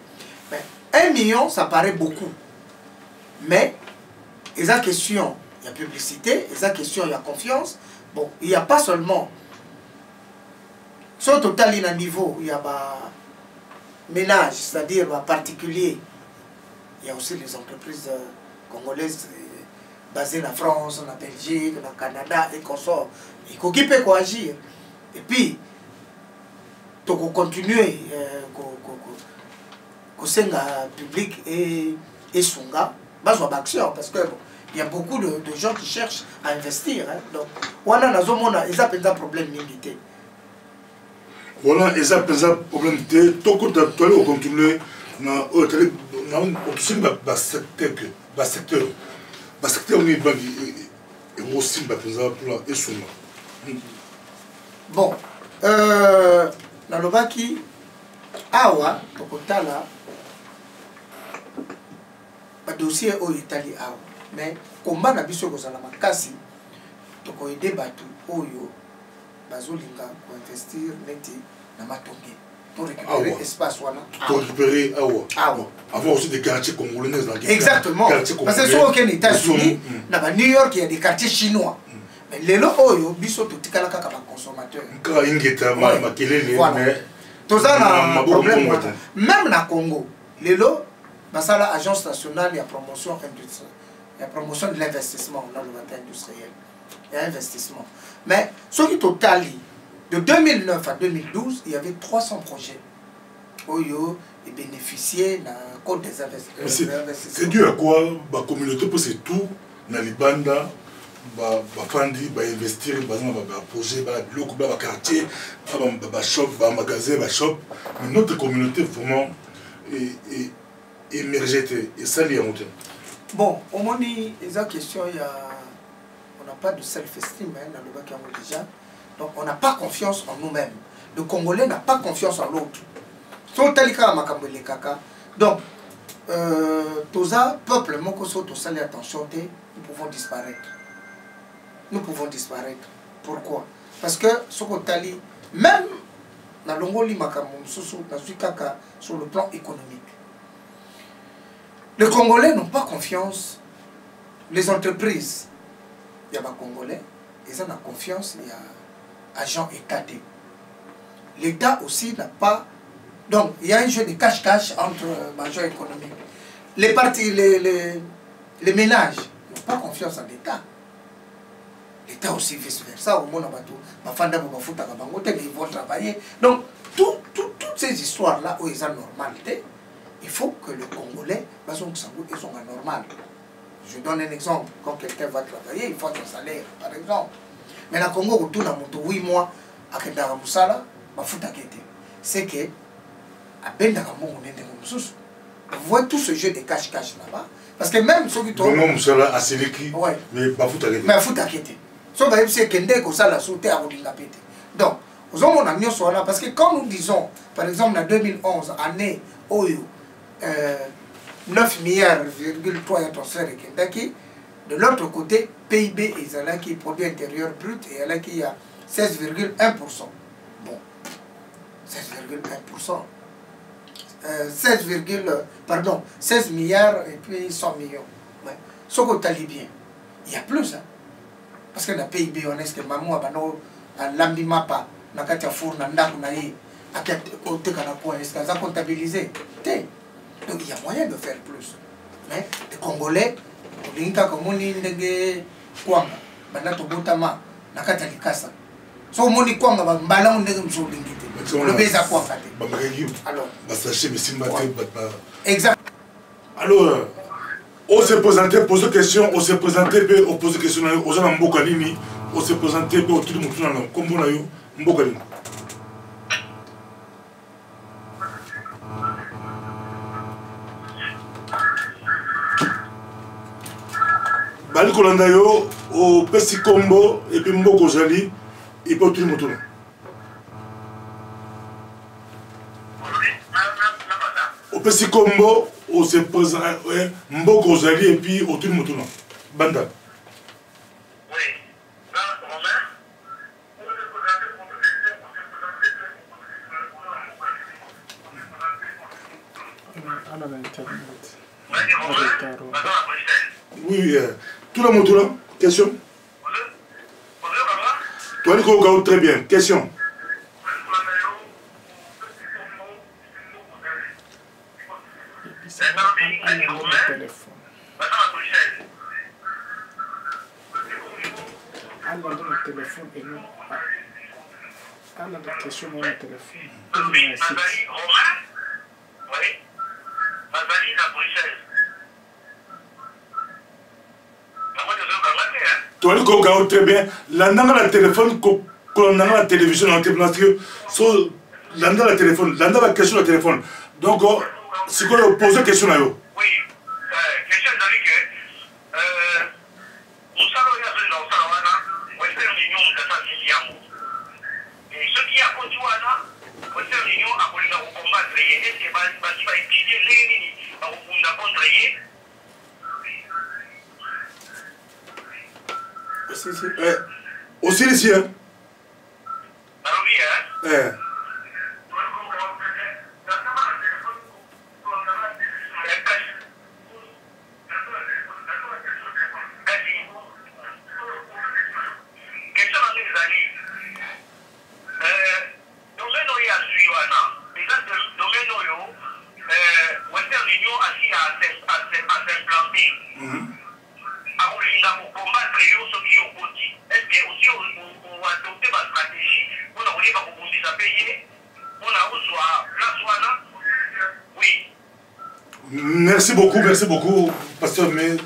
Mais 1 million ça paraît beaucoup. Mais il y a question, il y a publicité, il y a question, il y a confiance. Bon, il n'y a pas seulement. Sur total, il y a un niveau, il y a un ménage, c'est-à-dire un particulier. Il y a aussi les entreprises congolaises basées en France, en Belgique, en Canada et consorts. Il faut qu'ils puissent agir. Et puis, il faut continuer à public et Sunga. Parce que il y a beaucoup de gens qui cherchent à investir. Hein. Donc, voilà, ils ont un problème limité. Voilà, ils ont un problème limité. Tout le monde doit continuer dans le secteur. Le secteur est aussi pour la. Bon, dans le Baki, Awa, Tokotala, le dossier est Italie. Mais comment on a vu que ça makasi toko aider batu oyo bazolinga pour investir neti na matonge pour récupérer espace wana pour récupérer avoir aussi des quartiers congolais dans exactement parce que sur aucun États-Unis na New York il y a des quartiers chinois mais les lo oyo biso to tikala kaka ba consommateur ka ingeta makelele mais tout ça na problème même na Congo les lo basala agence nationale de promotion industrielle. La promotion de l'investissement dans le matin industriel. Il y a investissement. Mais ce qui total, de 2009 à 2012, il y avait 300 projets. Oyo et bénéficier d'un code des investissements. C'est dû à quoi la communauté pour c'est tout dans les bandes, fandi, investir, projet, quartier, shop, magasin, shop. Mais notre communauté vraiment est émergée et ça l'est en monté. Bon, au moins, il y a une question, on n'a pas de self-esteem hein, dans le Bakiamo déjà. Donc, on n'a pas confiance en nous-mêmes. Le Congolais n'a pas confiance en l'autre. Donc, Toza, peuple, attention, nous pouvons disparaître. Nous pouvons disparaître. Pourquoi? Parce que ce qu'on tali, même dans l'Ongoli Makamon, sur le plan économique, les Congolais n'ont pas confiance. Les entreprises, il y a des Congolais, ils ont confiance, il y a agents étatés. l'État aussi n'a pas... Donc, il y a un jeu de cache-cache entre major économique. Les partis, les ménages n'ont pas confiance en l'État. L'État aussi vice-versa, au monde, ils vont travailler. Donc, toutes ces histoires-là, où ils ont normalité, il faut que le Congolais, ils sont anormal. Je donne un exemple. Quand quelqu'un va travailler, il faut un salaire, par exemple. Mais dans le Congo, on tourne à 8 mois à Kendara Moussala, c'est que vous voyez tout ce jeu de cache-cache là-bas. Parce que même ceux qui tournent. Non, Moussala, à Séléki, mais Bafouta Kete. Mais Bafouta Kete. Donc, on a mis sur là. Parce que quand nous disons, par exemple, en 2011, année où 9 milliards,3 atmosphères de l'autre côté, PIB est là qui produit intérieur brut et là qui a 16,1%. Bon, 16,1%. 16 milliards et puis 100 millions. Ouais. Ce que tu as bien, il y a plus. Hein? Parce que le PIB, on est ce que maman a l'ambima pas, na katia four, na ndaku na yi, à côté kana quoi, est-ce que ça comptabilisé? Donc il y a moyen de faire plus. Mais les Congolais, l'inka comme on dit ndege kwanga, banato botama, na katia likasa. So moni kwanga ba mbala on ndege msolingite. Le beza kwanga te. Alors, exact. Alors, on s'est présenté, poser question, on s'est présenté, on pose question, on s'est présenté, on s'est présenté, on s'est présenté, comme on a eu, Mbokalini. Bali Kolanda yo, au Pesi Kombo, et puis Mboko Zali, et puis tout le monde. Au Pesi Kombo, on s'est présenté, Mboko Zali, et puis au tout le monde. Banda. Oui, tout le monde là. Question. Toi, Nico, très bien. Question. Toi, Nico, très bien. Là, dans la téléphone, dans la télévision, parce que là, dans la téléphone, là, dans la question de téléphone. Donc, c'est quoi poser question à vous? Oui, question est que nous savons que dans ça, Western Union et ce qui a conduit à Western Union a voulu combattre et est-ce que va étudier les contre aussi ici, hein? Merci beaucoup, pasteur, mais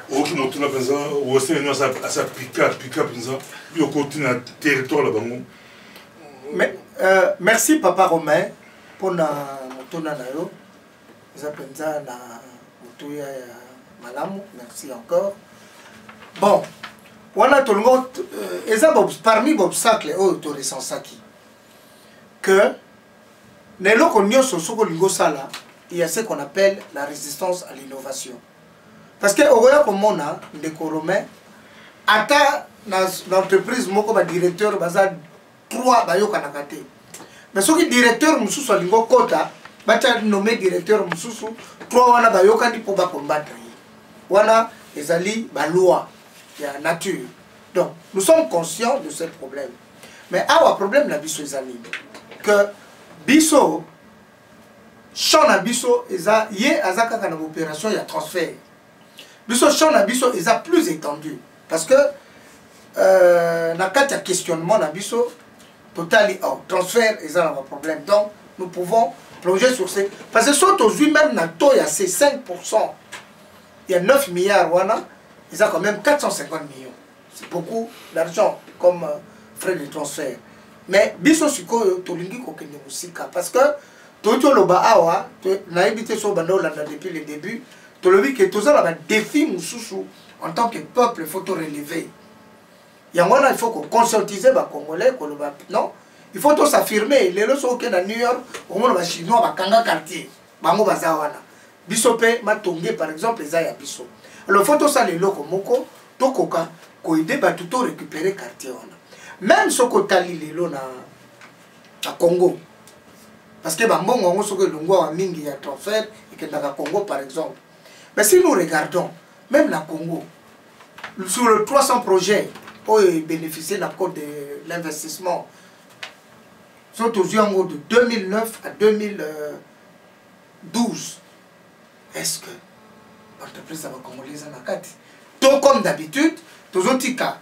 au qui monte la benza, au sein de nous à sa pica benza, puis au côté de notre territoire là-bas. Mais merci papa Romain pour na motona na yo, za benza na motoya ya malamu, merci encore. Bon, voilà tout le monde, parmi les obstacles autorisant ça qui que nelo konyo sosoko lingo sala. Il y a ce qu'on appelle la résistance à l'innovation. Parce que, au Royaume comme on a, des Romains, à l'entreprise, mon directeur, il 3 bayo kanakate. Mais ce qui est directeur, monsieur, soit lingo kota, bacha nommé directeur, monsieur, 3 wana bayo kandi pour combattre. Wana, les alliés, la loi, la nature. Donc, nous sommes conscients de ce problème. Mais, le problème, la vie sur les alliés. que biso champ na biso eza ye aza kaka na opération ya transfert biso champ na biso eza plus étendu parce que na kati ya questionnement na biso totali transfert eza na problème donc nous pouvons plonger sur ces parce que soit aujourd'hui même na taux ya c'est 5%. Il y a 9 milliards wana ils ont quand même 450 millions. C'est beaucoup d'argent comme frais de transfert. Mais biso siko tolingi kokende musika parce que toto loba awa na habité so bando landa depuis le début to lobi que toza la défi mususu en tant que peuple faut to relever. Yangwana il faut qu'on conscientiser ba congolais ko loba non, il faut to s'affirmer les leçons que na New York au moins ba chinois ba kanga quartier bango baza wana. Biso pe matonge par exemple eza ya biso. Alors faut to ça les loko moko to koka ko aider ba tout récupérer quartier wana. Même ce que tali lelo na Congo parce que bambongo ngo soko longwa wa mingi ya transfert et que dans Congo par exemple. Mais si nous regardons même la Congo sur le 300 projets où bénéficier la code de l'investissement sont aux yeux de 2009 à 2012. Est-ce que l'entreprise va congolaise en a tout comme d'habitude tous autres cas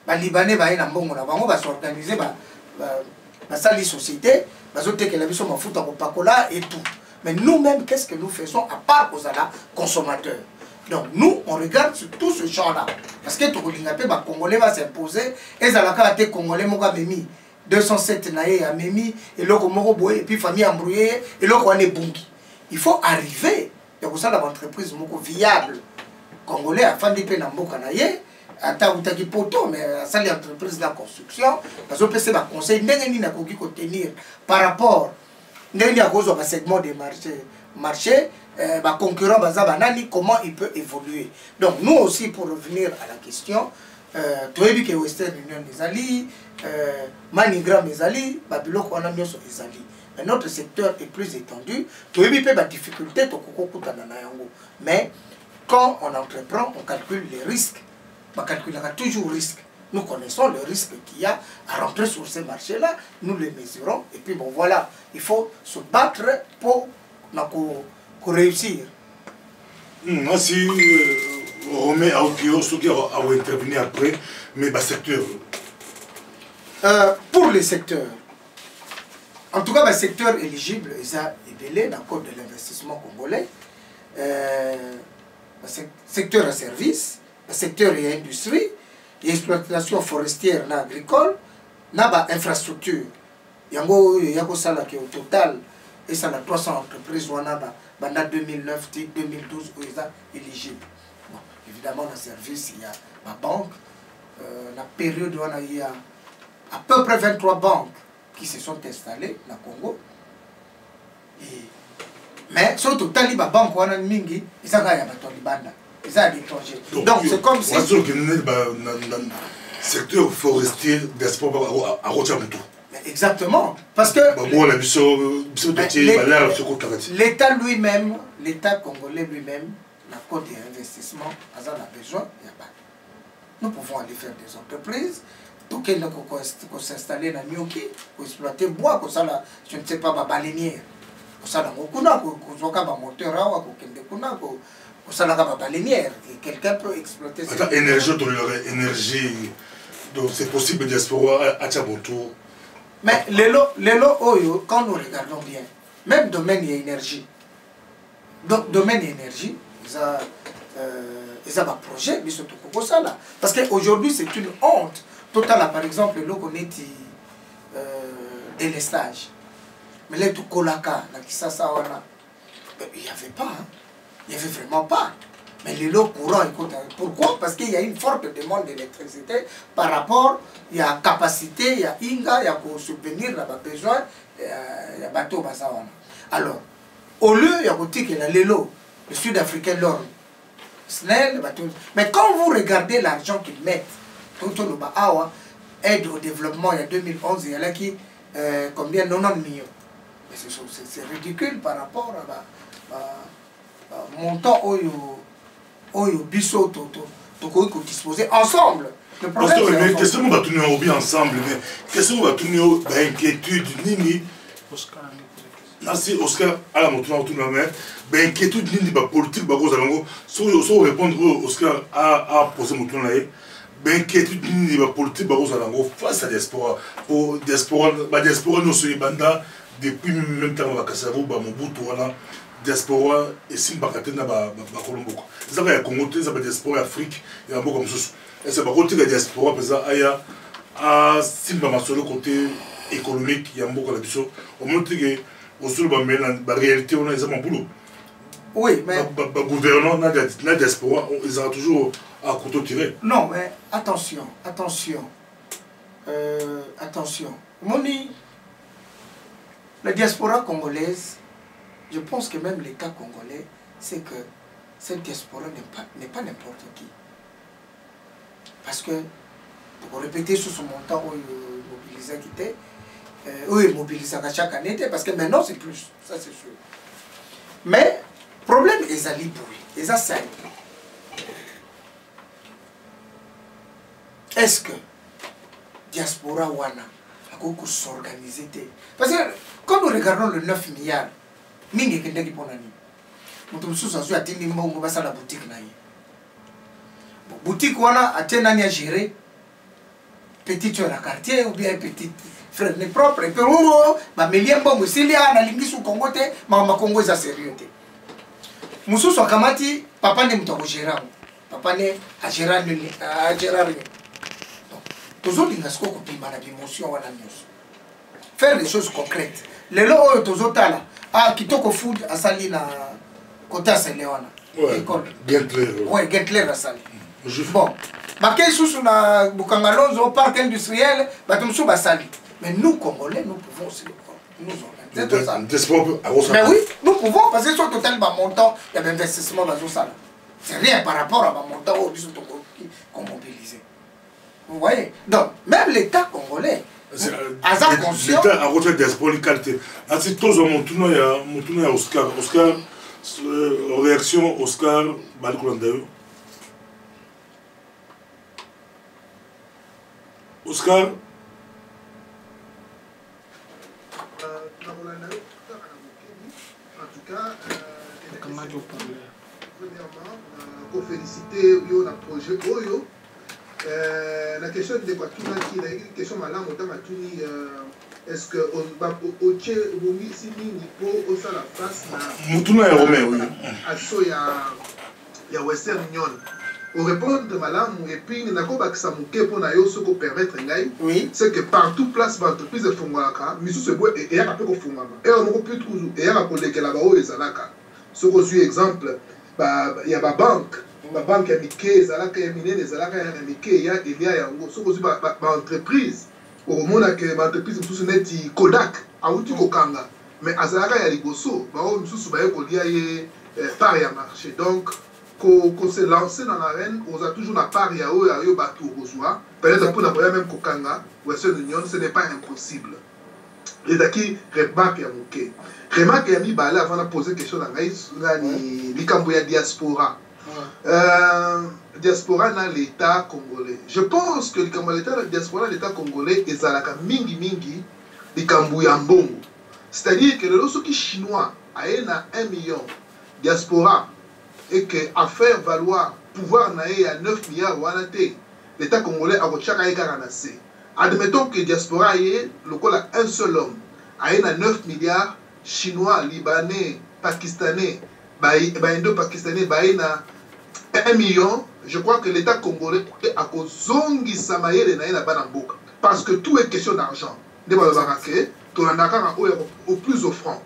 les Libanais vont s'organiser la société que la mission et tout. Mais nous-mêmes, qu'est-ce que nous faisons à part aux consommateurs? Donc nous, on regarde sur tout ce champ-là. Parce que tout le Congolais va s'imposer. Et ça la carte Congolais, mon gars, 207 naïe à Mimi, et l'autre Moroboé, et puis famille embrouillée, et l'autre on est bungi. Il faut arriver à une entreprise viable. Congolais, afin de payer Namboka naïe. Ata utaki poto mais ça l'entreprise de la construction parce que c'est un conseil n'engeni na koki ko tenir par rapport n'engeni à cause du segment des marchés ba concurrent baza banani comment il peut évoluer. Donc nous aussi pour revenir à la question toyebi que Western Union des alliés Manigram des alliés babiloko wana nyoso des alliés. Mais notre secteur est plus étendu toyebi pe ba difficulté to kokokutana na yango mais quand on entreprend on calcule les risques. On calculera toujours le risque. Nous connaissons le risque qu'il y a à rentrer sur ces marchés-là, nous les mesurons, et puis bon voilà, il faut se battre pour réussir. Merci, Romain Aokio, ceux qui ont intervenu après, mais le secteur. Pour les secteurs, en tout cas, le secteur éligible, il a évelé dans le code de l'investissement congolais, secteur à service, le secteur et industrie, l'exploitation forestière et agricole, l'infrastructure. Il y a au total, et ça a 300 entreprises pendant 2009, 2012, où ils sont éligibles. Bon, évidemment, dans le service, il y a la banque. La période où il y a à peu près 23 banques qui se sont installées dans le Congo. Mais surtout, les banques, ils sont à l'étranger. Donc c'est comme si... secteur forestier diaspora à Rochamutu. Exactement. Parce que l'État lui-même, l'État congolais lui-même, la code d'investissement, a besoin, il n'y a pas. Nous pouvons aller faire des entreprises, donc il faut s'installer dans Nyoki, pour exploiter bois, pour ça, je ne sais pas, ma baleinière. Pour ça, il y a un moteur, pour ça, quelqu'un peut exploiter cette énergie. Donc c'est possible diaspora à Tchaboto. Mais les lots, quand nous regardons bien, même domaine et énergie. Donc domaine et énergie, ils ont un projet, mais surtout pour ça là. Parce qu'aujourd'hui c'est une honte. Total, par exemple, le qu'on est délestage. Mais là tout kolaka, il n'y avait pas. Hein. Il n'y avait vraiment pas. Mais les lots courants, pourquoi? Parce qu'il y a une forte demande d'électricité par rapport, il y a capacité, il y a Inga, il y a pour subvenir, il y a besoin, il y a bateau, alors, au lieu, il y a les lots, le sud-africain, l'or, Snell, mais quand vous regardez l'argent qu'ils mettent, aide au développement, il y a 2011, il y a là qui, combien? 90 millions. Mais c'est ridicule par rapport à montant oyo biso to disposer ensemble Parce que qu'est-ce qu'on va tourner bien ensemble, mais qu'est-ce qu'on va tourner d'inquiétude, nini. Merci Oscar, à la moto, tout le monde, inquiétude, nini, politique, sans répondre, Oscar a posé mon tour là. Inquiétude nini politique face à la diaspora. Pour diaspora, nous sommes banda depuis même temps à Kassavo, Mobutu, diaspora et si bakatena Colombo. Ça va Congo, ça va diaspora Afrique et un peu comme ça. Et c'est pas côté la diaspora, parce que aya a si sur le côté économique, il y a un peu comme ça. Au moins que au sol la réalité on a des boulot. Oui, mais gouvernement la diaspora, ils ont toujours à couteau tiré. Non, mais attention, attention. Attention. Moni, la diaspora congolaise, je pense que même l'État congolais, c'est que cette diaspora n'est pas n'importe qui. Parce que, pour répéter sur ce montant où il mobilisait qui était, où il mobilisait chaque année, parce que maintenant c'est plus, ça c'est sûr. Mais, problème est à l'Iboui, et ça c'est est-ce que diaspora wana a beaucoup s'organiser? Parce que quand nous regardons le 9 milliards, mingi kendeki ponani. Mutumsusu azu atini mbongo basa la boutique na ye. Boutique wana atena ni a gérer petit tueur à quartier ou bien petit frère ne propre et puis ba melia mbongo silia na lingisu Congo te mama Congo za sérieux te. Mususu akamati papa ne mutako gérer. Papa ne a gérer rien. Faire des choses concrètes. Les lois tozotala kitoko food asali na côté Saint-Léon. École. Ouais, Gentler asali. Bon, marqué sous na Bukangalonzo parc industriel, batumsu basali. Mais nous Congolais, nous pouvons aussi nous organiser. Mais oui, nous pouvons parce que sur total montant, il y a un investissement dans ça. C'est rien par rapport à mon montant qu'on mobilise. Vous voyez? Donc, même l'État congolais, l'État a reçu des qualité. Ainsi, tous en montouna Oscar. Oscar, réaction, Oscar, Balcolandayo. Oscar. En tout cas, premièrement, pour féliciter le projet Oyo. La question de quoi tout qui la question malade autant à tout est-ce que on va au tché bomi si ni po au ça la face na mutuna ya romain oui aso ya Western Union au répondre de malade et puis na ko bakisa muke pour na yo ce ko permettre ngai oui c'est que partout place entreprise fongolaka misu se bois et ya ka pe ko fongama et on ko plus toujours et ya ka ko lekela ba o ezalaka ce ko suis exemple ba ya ba banque la banque ya mike ezalaka ya minene ezalaka ya mike ya elia yango soki ozwi baentreprise okomonaka baentreprise mosusu neti Kodak awuti kokanga mais azalaka ya liboso bao mosusu baye kolia ye part ya marché donc kose lancer dans l'arène oza toujours na part ya oyo bato okozwa peut-être mpona koya même kokanga Western Union ce n'est pas impossible ezalaki remarque ya moke remarque ya mibale avant na poser question na ngai nani likambo ya diaspora diaspora dans l'État congolais. Je pense que la diaspora dans l'État congolais est à la mingi de Kambuyambongo. C'est-à-dire que le qui chinois a 1 million diaspora et que à faire valoir pouvoir naé à 9 milliards l'État congolais a recherché à garancer. Admettons que diaspora est le un seul homme a 9 milliards chinois, libanais, pakistanais, indo-pakistanais, 1 million, je crois que l'État congolais a zongi samaye na banamboka parce que tout est question d'argent. Au plus offrant.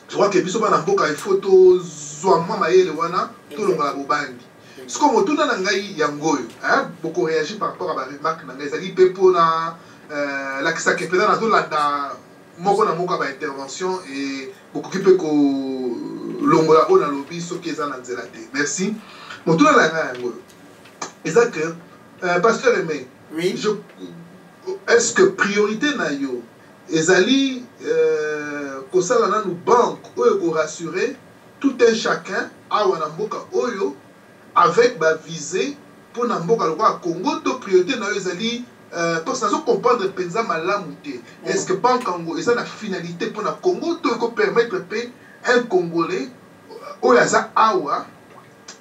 Je crois que biso banamboka il faut to zoama mayele wana to longa bobangi. Ce qu'on retourne dans ngai yangoyo, hein, beaucoup réagir par rapport à ma remarque ngai zali pepo na la kisa ke pena na to la moko na moko ba intervention et beaucoup qui peut ko longola ona lobby soki eza na nzela te. Merci. Motuna la ngai yangoyo. Est-ce que pasteur Aimé, oui, est-ce que priorité na yo ezali kosala na nous banque oyo ko rassurer tout un chacun awa na mboka oyo avec ba visée pour n'importe quoi Congo to priorité na ezali parce que ça comprendre penza malamu te est-ce que banque Congo ça la finalité pour na Congo to ko permettre pe un Congolais oyaza awa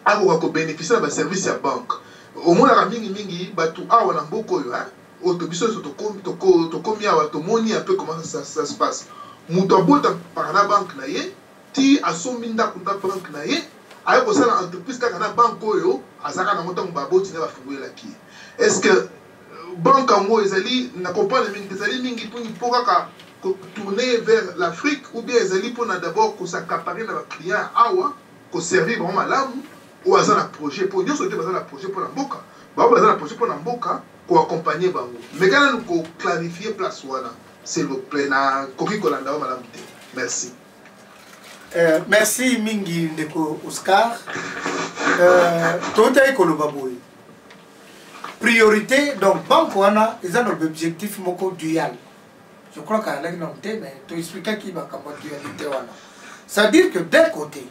awa ko bénéficier de service ya banque au moins la mingi batu awa na mboko yo autobiso to komi awa to moni un peu comment ça se passe muto bota par la banque na ye ti asombi ndako banque na ye ayo ko sala entreprise kaka na banque oyo azaka na moto mbaboti na bafungola ki est-ce que banque Congo ezali na comprendre mingi ezali mingi pour kaka tourner vers l'Afrique ou bien ezali pour d'abord ko s'accaparer na client awa ko servir vraiment malamu ou azana un projet pour nous sauter bazana projet pour la mboka ba bazana projet pour la mboka ko accompagner bango mais quand nous ko clarifier place wana c'est le plein koki kolanda malamu te merci. Merci mingi ndeko Oscar. Tota ekoloba boy. Priorité donc banque wana ils ont l'objectif moko dual. Je crois qu'à l'exemple mais tu expliques qui va comment dualité wana. Ça veut dire que d'un côté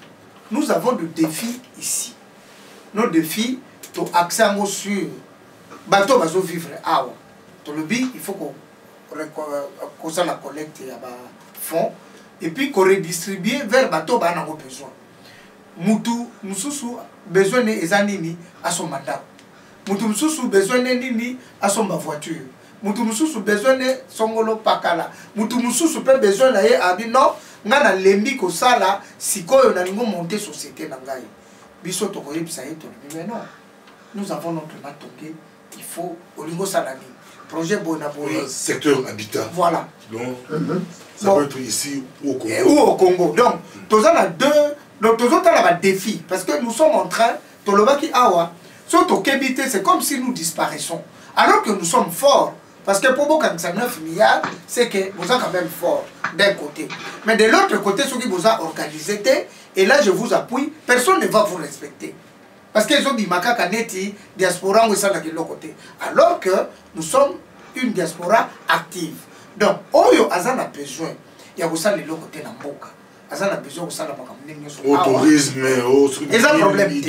nous avons des défis ici. Nos défis to accès sur bateau bazo vivre awa. To le but il faut qu'on ça la collecte ya ba fonds et puis qu'on redistribue vers bateau ba na besoin. Mutu mususu besoin ne ezanini à son mandat. Mutu mususu besoin ne nini à son voiture. Mutu mususu besoin ne songolo pakala. Mutu mususu pe besoin na ye abi non ngana lembi ko sala sikoyo na ningo monter société na ngai. Biso to ko yebisa yeto mais non. Nous avons notre matonge, il faut au niveau salami. Projet Bonaboye. Secteur habitat. Voilà. Donc, ça peut être ici ou au Congo. Ou au Congo. Donc, tous on a deux. Donc, tous on a un défi. Parce que nous sommes en train, tout le qui awa, surtout au Kébite, c'est comme si nous disparaissons. Alors que nous sommes forts. Parce que pour beaucoup, 9 milliards, c'est que vous êtes quand même fort d'un côté. Mais de l'autre côté, ceux qui vous ont organisé, et là je vous appuie, personne ne va vous respecter. Parce qu'ils ont dit Makaka-Neti, diaspora, ou côté. Alors que nous sommes une diaspora active. Donc, Oyo Azan a besoin, il y a aussi les côté Namboka. Azan a besoin de ça au tourisme, au problème.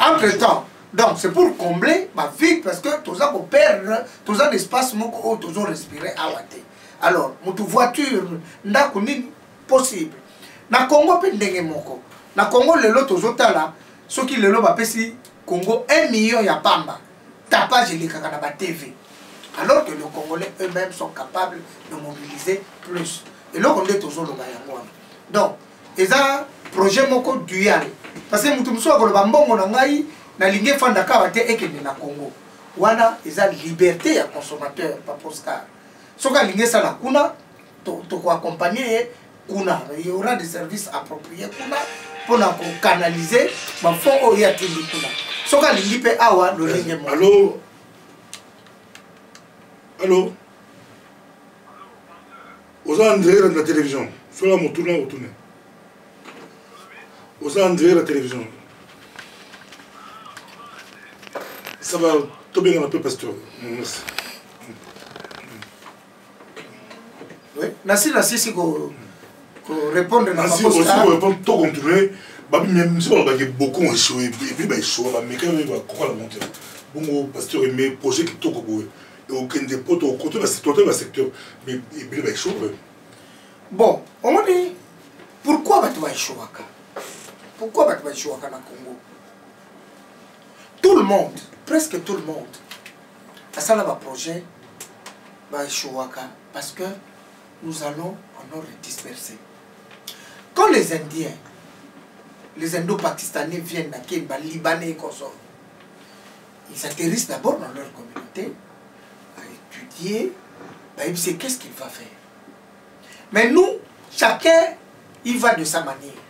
Entre-temps, donc c'est pour combler ma vie parce que tous gens perdre, tous un espace où tous ont respiré à Wate. Alors, notre voiture, n'a possible. Na Congo, pendenge moko. Na Congo, le lot aux là. Ceux qui le lobent si Congo 1 million ya pamba tapage les kakanaba TV alors que les Congolais eux-mêmes sont capables de mobiliser plus et là on est toujours le bayangwa donc ils ont projet moko dual parce que mutu muso ko bambongo na ngai na linge fanda ka wate ekende na Congo wana ils ont liberté ya consommateur pas Oscar soka linge sala kuna to ko accompagner kuna il y aura des services appropriés kuna pour canaliser ma fonds au yatili kuna soka lingi pe awa lo linge mo allô allô aux André de la télévision sur la moto là retourner aux André de la télévision ça va tomber un peu pasteur merci oui merci si ko répondre à aussi répondre tout continuer même si on a beaucoup échoué et puis bah échoué mais quand même va quoi la monter bon pasteur mais projet qui tout quoi et aucun des potes au côté va secteur mais et puis bah échoué bon on dit pourquoi tu vas échouer pourquoi tu vas échouer na Congo tout le monde presque tout le monde à ça là va projet va échouer parce que nous allons en ordre dispersé. Quand les Indiens, les Indo-Pakistanais viennent à Kenya, Libanais et Kosovo, ils atterrissent d'abord dans leur communauté à étudier, ils savent qu'est-ce qu'il va faire. Mais nous, chacun, il va de sa manière.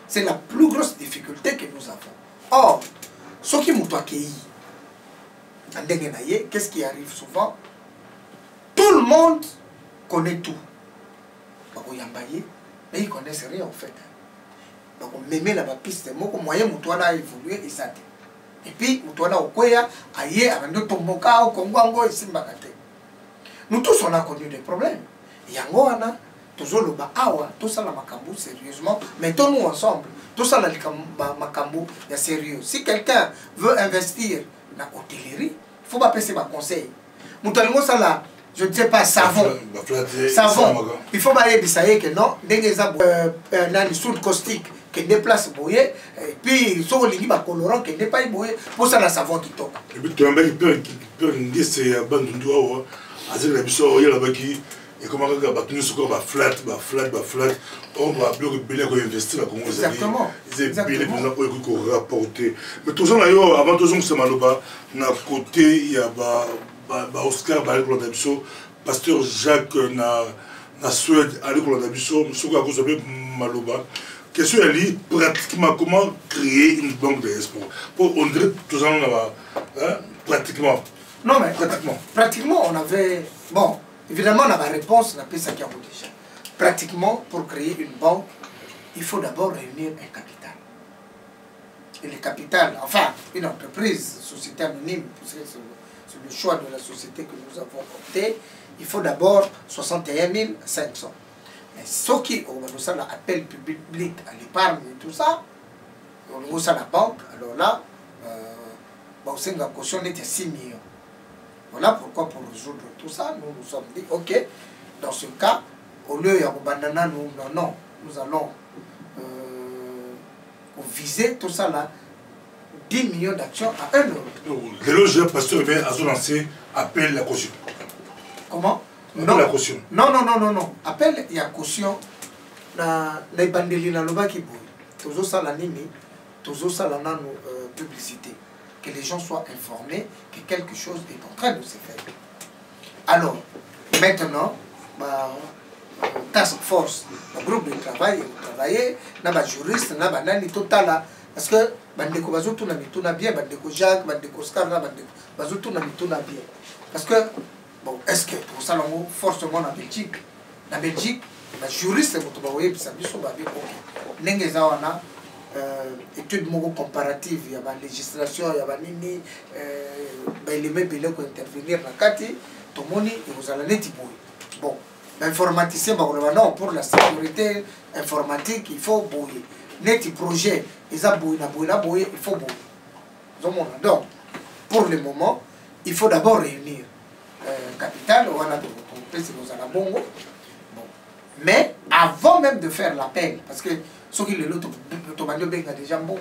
C'est la plus grosse difficulté que nous avons. Or, ceux qui m'ont accueilli, qu'est-ce qui arrive souvent? Tout le monde connaît tout. Mais ils ne connaissent rien en fait. Donc on met la piste, mon moyen Moutouana a évolué et ça. Et puis Moutouana au Koya, aïe, avec notre Tomoka, au Congo, et Simbakate. Nous tous on a connu des problèmes. Yangoana, toujours le Baawa, tout ça la Makambu sérieusement, mettons-nous ensemble. tout ça là makambo est sérieux. Si quelqu'un veut investir dans l'hôtellerie, il faut pas passer ma conseil. Moutalimo ça là, je ne sais pas, savon. Savon. Il faut pas aller dire que non, des soude caustique qui déplace boyer et puis sur le liba colorant qui n'est pas boyer pour ça la savon qui toque. Et puis tu as un mec qui peut dire c'est abandonné toi avec la biso il là-bas qui et comment on va tenir ce corps flat on va bloquer belé qu'on investir là comme vous avez c'est belé pour rapporter mais tout ça là avant tout ça c'est maloba na côté il y a Oscar Balclo d'Abisso pasteur Jacques na Suède à l'école d'Abisso ce qu'on a consommé maloba question est pratiquement comment créer une banque d'espoir pour on dirait tout ça là pratiquement non mais pratiquement on avait bon évidemment on a la réponse on a ça qui a déjà pratiquement pour créer une banque il faut d'abord réunir un capital et le capital enfin une entreprise société anonyme c'est le choix de la société que nous avons opté il faut d'abord 61 500 mais ce qui on ça l'appel public à l'épargne et tout ça on ça la banque alors là bon c'est une caution était 6 millions. Voilà pourquoi pour résoudre tout ça, nous nous sommes dit, ok, dans ce cas, au lieu de banana, nous allons viser tout ça là, 10 millions d'actions à 1 euro. Le logeur pasteur a lancé appel la caution. Comment? Non, la caution. Non. Appel, il y a caution. Les bandeli na loba qui bouille. Toujours ça la nini, toujours ça la publicité. Que les gens soient informés que quelque chose est en train de se faire. Alors, maintenant, task force, le groupe de travail, travailler, na juriste, na nani total parce que bandeko bazotu na mituna bien, bandeko Jacques, bandeko Oscar, na bandeko bazotu na mituna bien. Parce que bon, est-ce que pour ça l'on forcément en Belgique, la juriste vous voyez ça biso ba bien OK. Nengeza wana étude comparative, il y a la législation, il y a la nini, il y a intervenir dans le tout le monde vous allez les bon, l'informaticien, non, pour la sécurité informatique, il faut bouiller. Les projets, ils ont bouillé, il faut bouiller. Donc, pour le moment, il faut d'abord réunir capital, on a bon. Mais avant même de faire l'appel, parce que ceux qui le ont déjà bon,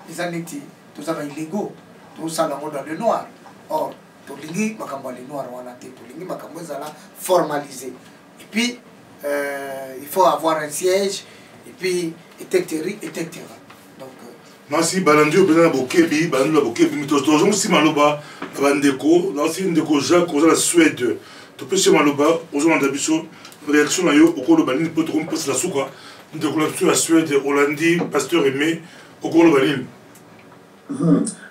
ils ont été tous illégaux, tout ça dans le noir. Or, tout le monde est noir, tout le monde est formalisé. Et puis, il faut avoir un siège, et puis, etc. Donc, si balandi au bénin bokebi balandi la bokebi mais toujours si maloba bandeko là aussi ndeko Jacques aux la Suède to peut se maloba aux on d'abiso réaction là yo au cours de balini peut trop passer la souka ndeko la Suède Hollandi pasteur Aimé au cours de balini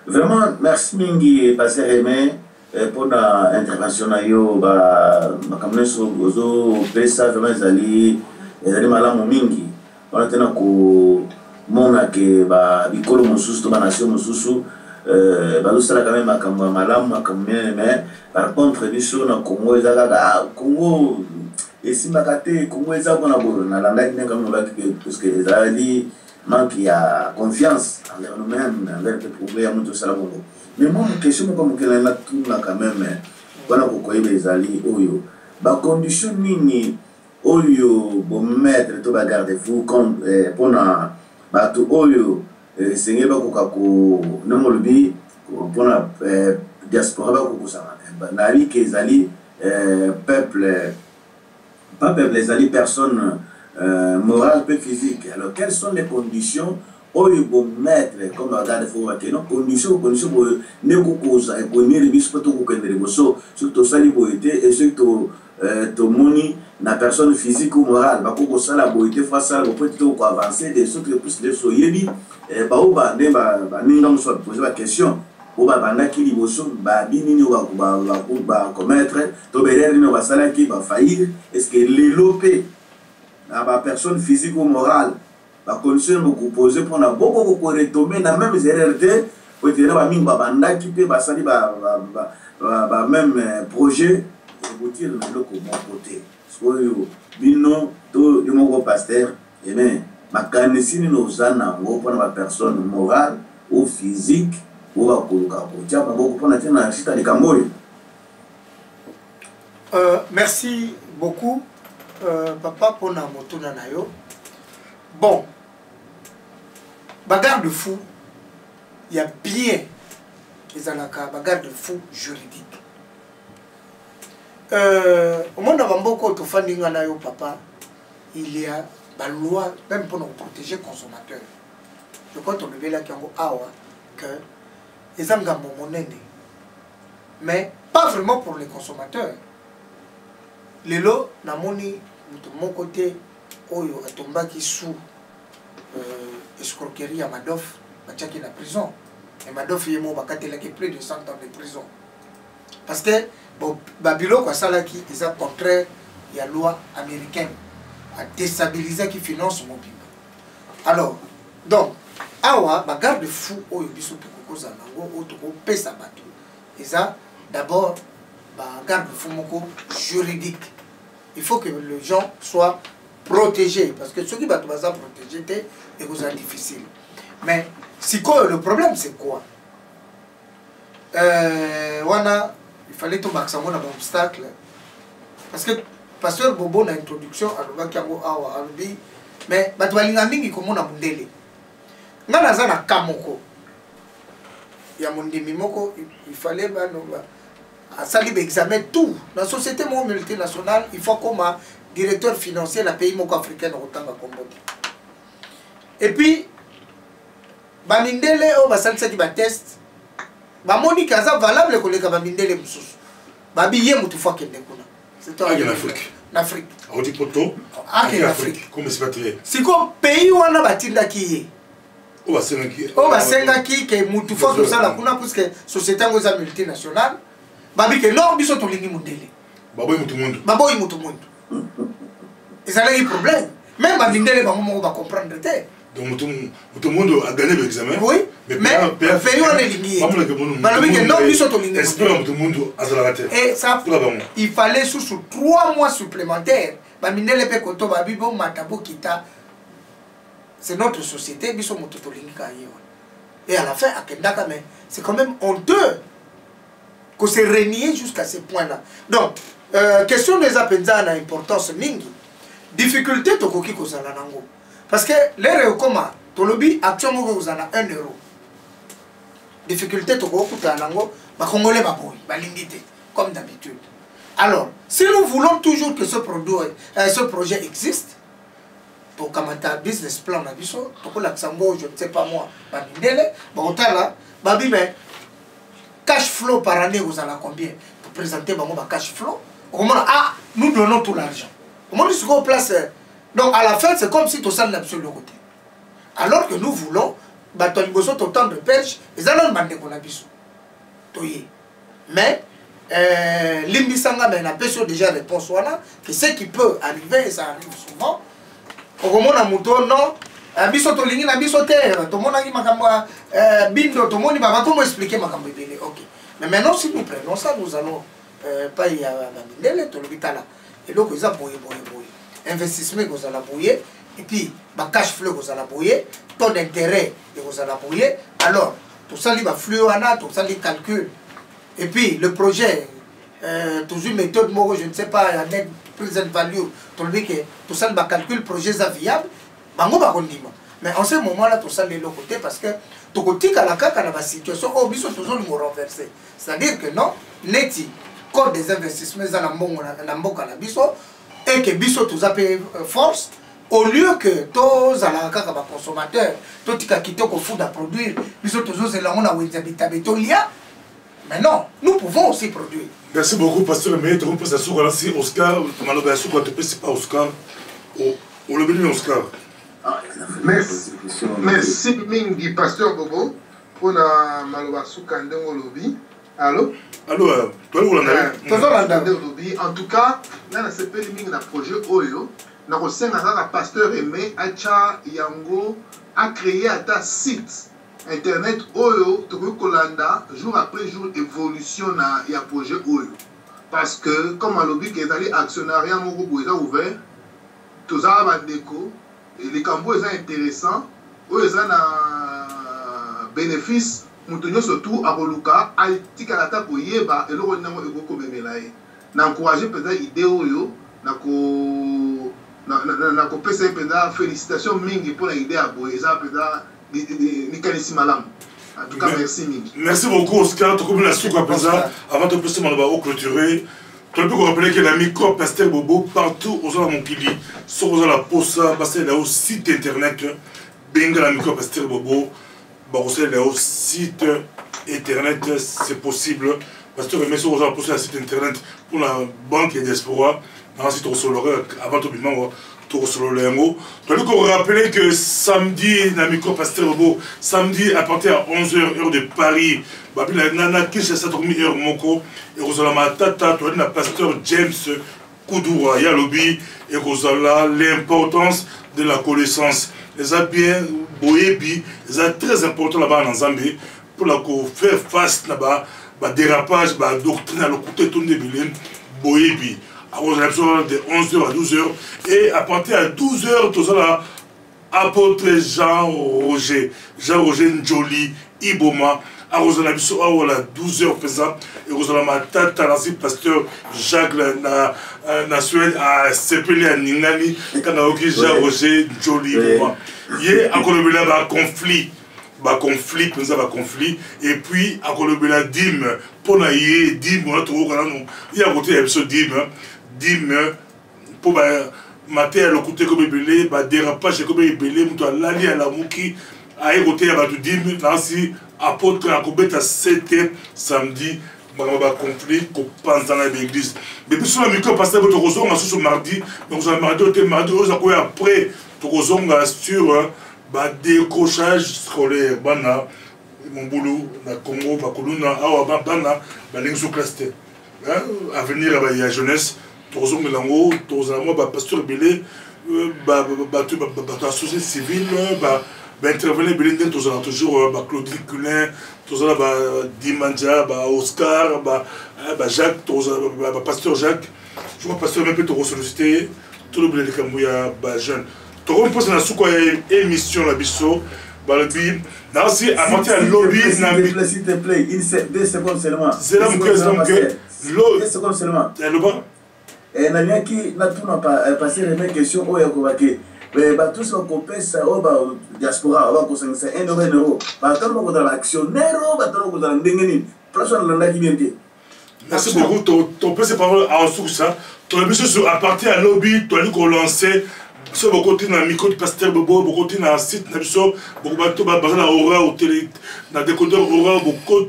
vraiment merci mingi pasteur Aimé pour la intervention là yo ba makamne so gozo pesa vraiment zali malamu mingi on a tena ko mona ke ba bikolo mususu to ba nation mususu ba lusala quand même makambo malamu makambo mais par contre biso na Congo ezaka Congo esimaka te Congo ezaka na bo na landa ki ngam no ba parce que ezali manque ya confiance envers nous-mêmes envers le problème de sala bongo mais moi une question comme que na tout na quand même bana ko koyeba ezali oyo ba condition nini oyo bo mettre to ba garder vous comme pour na bato oyo senge bakoka ko nomolobi pona diaspora bakoko sama nali ke ezali peuple pas peuple ezali personne morale peu physique alors quelles sont les conditions oyo bo mettre comme regarde faut que non condition bo ne ko koza e boniri biso to ko kendere boso surtout sali boité et surtout to moni na personne physique ou morale bakoko sala boité face à peut to ko avancer des autres plus les soyebi ba oba ne ba ninga mo so poser la question oba banda ki liboso ba binini ba commettre to berere no basala ki ba faillir est-ce que l'élopé na ba personne physique ou morale ba condition mo ko poser pour na boko ko retomber na même erreur te peut-être ba minga banda ki pe basali ba même projet vous dire le bon côté. Soyo bino to de mon pasteur et mais makanisi nini oza nango mpona bapersone morale ou physique ou bakoluka kotia bango mpona tia na chita likambo oyo. Merci beaucoup papa mpona motuna na yo. Bon, bagarre de fou, il y a bien ezalaka bagarre de fou juridique. Au monde de Bamboko, tofandi nga na yo papa, il y a la loi même pour nous protéger les consommateurs. Je crois qu'on est là que les gens ont monnaie. Mais pas vraiment pour les consommateurs. Les lots, de mon côté, Oyo a tombé qui sous escroquerie à Madoff, il est en prison. Et Madoff il a plus de 100 ans de prison. Parce que bon, Babylone, ça là qui est contraire à la loi américaine à déstabiliser qui finance mon pays. Alors, donc, awa bagarre de fou oyo biso toko zanango o toko pesa bato. Et ça d'abord bagarre de fou moko juridique. Il faut que les gens soient protégés parce que ceux qui bato baza protégés et vous est difficile. Mais si quoi le problème c'est quoi? Wana il fallait tout maximum un obstacle parce que pasteur Bobo na introduction aloba kiango awa alobi mais bato balinga mingi komona mundele nga naza na kamoko ya mondimi moko il fallait asali examen tout la société multinationale il faut comme directeur financier la pays moko africain otanga kombo et puis bamindele o basalisaki ba test bamoni kaza valable koleka bamindele mususu babiye mutu fois kende kuna c'est en Afrique. En Afrique. On dit poto. En Afrique. Comment c'est pas très. C'est comme pays où on a bâti qui On va s'engager. On va s'engager que mutu fois que ça la kuna parce que société ngoza multinationale. Babi que non biso to lingi mundele. Baboy mutu mundu. Baboy mutu mundu. Et ça a un problème. Même bamindele bango va comprendre te. Donc mutu mundu a gagné l'examen. Oui. Mais pays on est lingi. Babi que non biso to lingi. Espère mutu mundu azala raté. Et ça il fallait sous 3 mois supplémentaires. Bamindele pe koto babi bon matabo kita. C'est notre société biso mutu to lingi ka yo. Et à la fin akendaka mais c'est quand même honteux que c'est renié jusqu'à ce point-là. Donc, question des appendices à importance mingi. Difficulté to koki ko zala nango. Parce que les récommandations, to lobby action mo ko zala 1 euro. Difficulté to koku ta nango, ba congolais ba boy, ba lingité comme d'habitude. Alors, si nous voulons toujours que ce projet existe, pour kamata business plan na biso, to ko laksango je ne sais pas moi, ba mindele, ba otala, ba bi mais cash flow par année, vous allez combien? Pour présenter mon cash flow. Ah, nous donnons tout l'argent. Comment est-ce qu'on place? Donc à la fin, c'est comme si tout ça n'a sur le côté. Alors que nous voulons, autant de perches, ils allons demander qu'on a besoin. Mais, l'imbisanga n'a pas déjà réponse que ce qui peut arriver, et ça arrive souvent, au moment où mouton, non. Biso to lingi na biso terre, to mona ki makambo bindo to moni baba comment expliquer makambo ebele. OK. Mais maintenant si nous prenons ça, nous allons pas y avoir mindele to l'hôpital. Et donc ils a boyer. Investissement vous allez boyer et puis ba cash flow vous allez boyer, taux d'intérêt vous allez boyer. Alors tout ça li va flux ana, tout ça li calcul. Et puis le projet toujours méthode moi je ne sais pas la net present value, tout ça va calcul projet viable. Mais en ce moment-là, tout ça, de l'autre côté, parce que tout côté, quand la situation, oh, biso toujours nous renverser. C'est-à-dire que non, neti, code des investissements dans la mboka na biso, et que biso tout ça paye force, au lieu que tous à la consommateur, tout qui quitte au food à produire, biso toujours c'est là on a Betolia. Mais non, nous pouvons aussi produire. Merci beaucoup, pasteur. Mais tu peux s'assurer là, Oscar, c'est pas Oscar, au le Oscar. Merci mingi pasteur Bobo pour la malobasuka ndenge lobby. Allô? Allô, toi lobby. En tout cas, là na sepeli mingi na projet Oyo, na kosenga na pasteur Aimé acha yango a créé un site internet Oyo to kolanda jour après jour évolution na ya projet Oyo. Parce que comme lobby qui est allé actionnariat moko boza ouvert, tous a bandeko les cambo est intéressant, eux ils ont un bénéfice, mutonyo surtout à Roluka, à Tikalata pour yeba, et l'on a beaucoup de mélaye. N'encourager peut-être idée oyo, n'ako pesa peut-être félicitations mingi pour l'idée à Boeza peut-être ni kanisi malam. En tout cas, merci mingi. Merci beaucoup Oscar, tout comme la souka pesa, avant de passer mon clôturer. Tu peux rappeler que la micro Pasteur Bobo partout aux gens de Monkili, sur aux la posa, parce qu'il y a au site internet, benga la micro Pasteur Bobo, parce qu'il y a au site internet, c'est possible. Parce que mais sur aux gens poser la site internet pour la banque et diaspora, dans le site avant tout le monde. Tu peux rappeler que samedi, la micro Pasteur Bobo, samedi à partir de 11h, heure de Paris, Babila Nana Kinshasa heure Moko, et Rosalama Tata, tu as Pasteur James Koudoura Yalobi, et Rosala, l'importance de la connaissance. Les a bien, Boyebi, les a très important là-bas en Zambie, pour la faire face là-bas, dérapage, doctrine à le côté de Bilin, Boyebi. De 11h à 12h et à partir de 12h, tout ça apôtre Jean-Roger Njoli, Iboma, à 12h pesant, et Rosalama Tata, l'ancien pasteur Jacques National à Sepeli à Ningani, Kanaoki Jean-Roger Njoli, Iboma. Il y a un conflit. Conflit et puis à Kolobela dim pour naïe dim on a trouvé il y a côté épisode dim pour mater à le côté comme belé dérapage comme belé muto lali à la muki à côté à batu dim nansi apôtre à Kobeta 7 samedi conflit qu'on pense dans l'église mais puis sur la micro pasteur votre rozonga sur mardi donc sur mardi aux après to rozonga sur décrochage scolaire bana mon boulot na Congo bakoluna awa bana balingi cluster avenir il y a jeunesse tozo melango tozo moi pasteur belé associé civil intervenir belé tozo toujours Claudie Culin tozo Dimanja Oscar Jacques tozo pasteur Jacques je vois pasteur même peu trop sollicité tout le belé kambuya jeune. Tu reposes dans la émission la biso, Balabi, Nancy a monté à lobby. S'il te plaît, 2 secondes seulement. C'est là que 2 secondes seulement. Et le bas. Et Nanyaki n'a tout passé les mêmes questions au Yakobake. Mais tous ceux qui pèsent au diaspora, on va consommer 1 euro. Attends, on va dans l'actionnaire, on va dans l'endengeni. Place on l'a dit. Merci beaucoup. Ton peu c'est parole en source. Ton émission à partir à lobby, tu as dit qu'on lançait. So beaucoup de micro de pasteur Bobo, beaucoup de site na biso, beaucoup de aura au télé, na décodeur aura beaucoup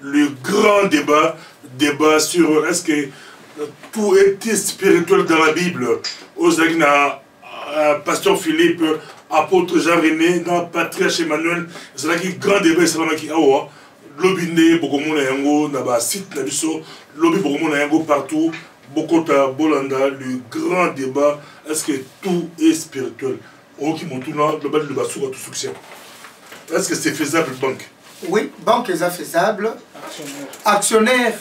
le grand débat sur est-ce que tout est spirituel dans la Bible. Osaki na pasteur Philippe, apôtre Jean-René, na patriarche Emmanuel, c'est là qui grand débat c'est là qui awa. Lobby beaucoup de yango na ba site na biso, lobby beaucoup de yango partout. Bokota Bolanda, le grand débat, est-ce que tout est spirituel? Est-ce que c'est faisable, banque? Oui, banque est faisable. Actionnaire,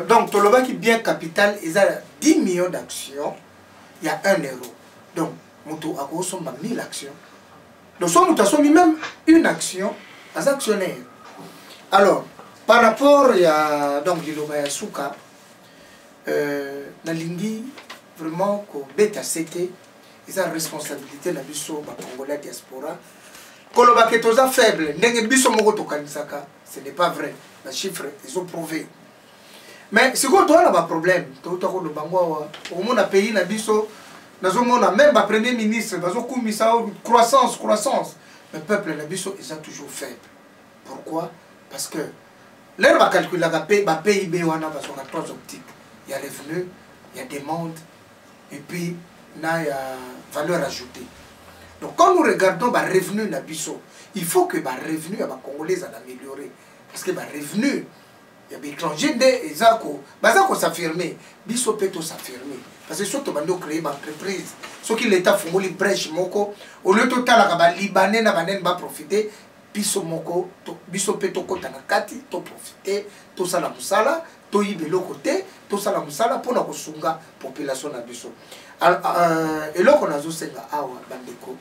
donc Toloba qui est bien capital, il a 10 millions d'actions, il y a 1 euro. Donc, Moto a 1000 actions. Donc, soit Moto a même une action aux actionnaires. Alors, par rapport à donc Liloba Yasuka, Nalingi vraiment ko beta CT ils ont responsabilité la biso ba Congolais diaspora koloba ke toza faible ndenge biso moko to kanisaka ce n'est pas vrai les chiffres ils ont prouvé mais c'est quoi toi là ba problème to to ko bango au monde pays na biso nazomona même ba premier ministre bazo kumisa croissance mais peuple na biso ils sont toujours faible. Pourquoi? Parce que l'air va calculer la PIB wana parce qu'on a 3 optiques. Il y a revenu, il y a demande, et puis il y a valeur ajoutée. Donc quand nous regardons les revenus de Bisso, il faut que les revenus des Congolais soient améliorés. Parce que les revenus, il y a des étrangers qui s'affirment. Bisso peut s'affirmer. Parce que surtout, on créer une entreprise. Ce qui l'État fait une brèche, au lieu de tout les Libanais vont profiter. Bisso peut profiter, tout ça la musala. To yibelo côté to sala musala pour la kosunga population na biso. Et là qu'on a joué ça awa bandeko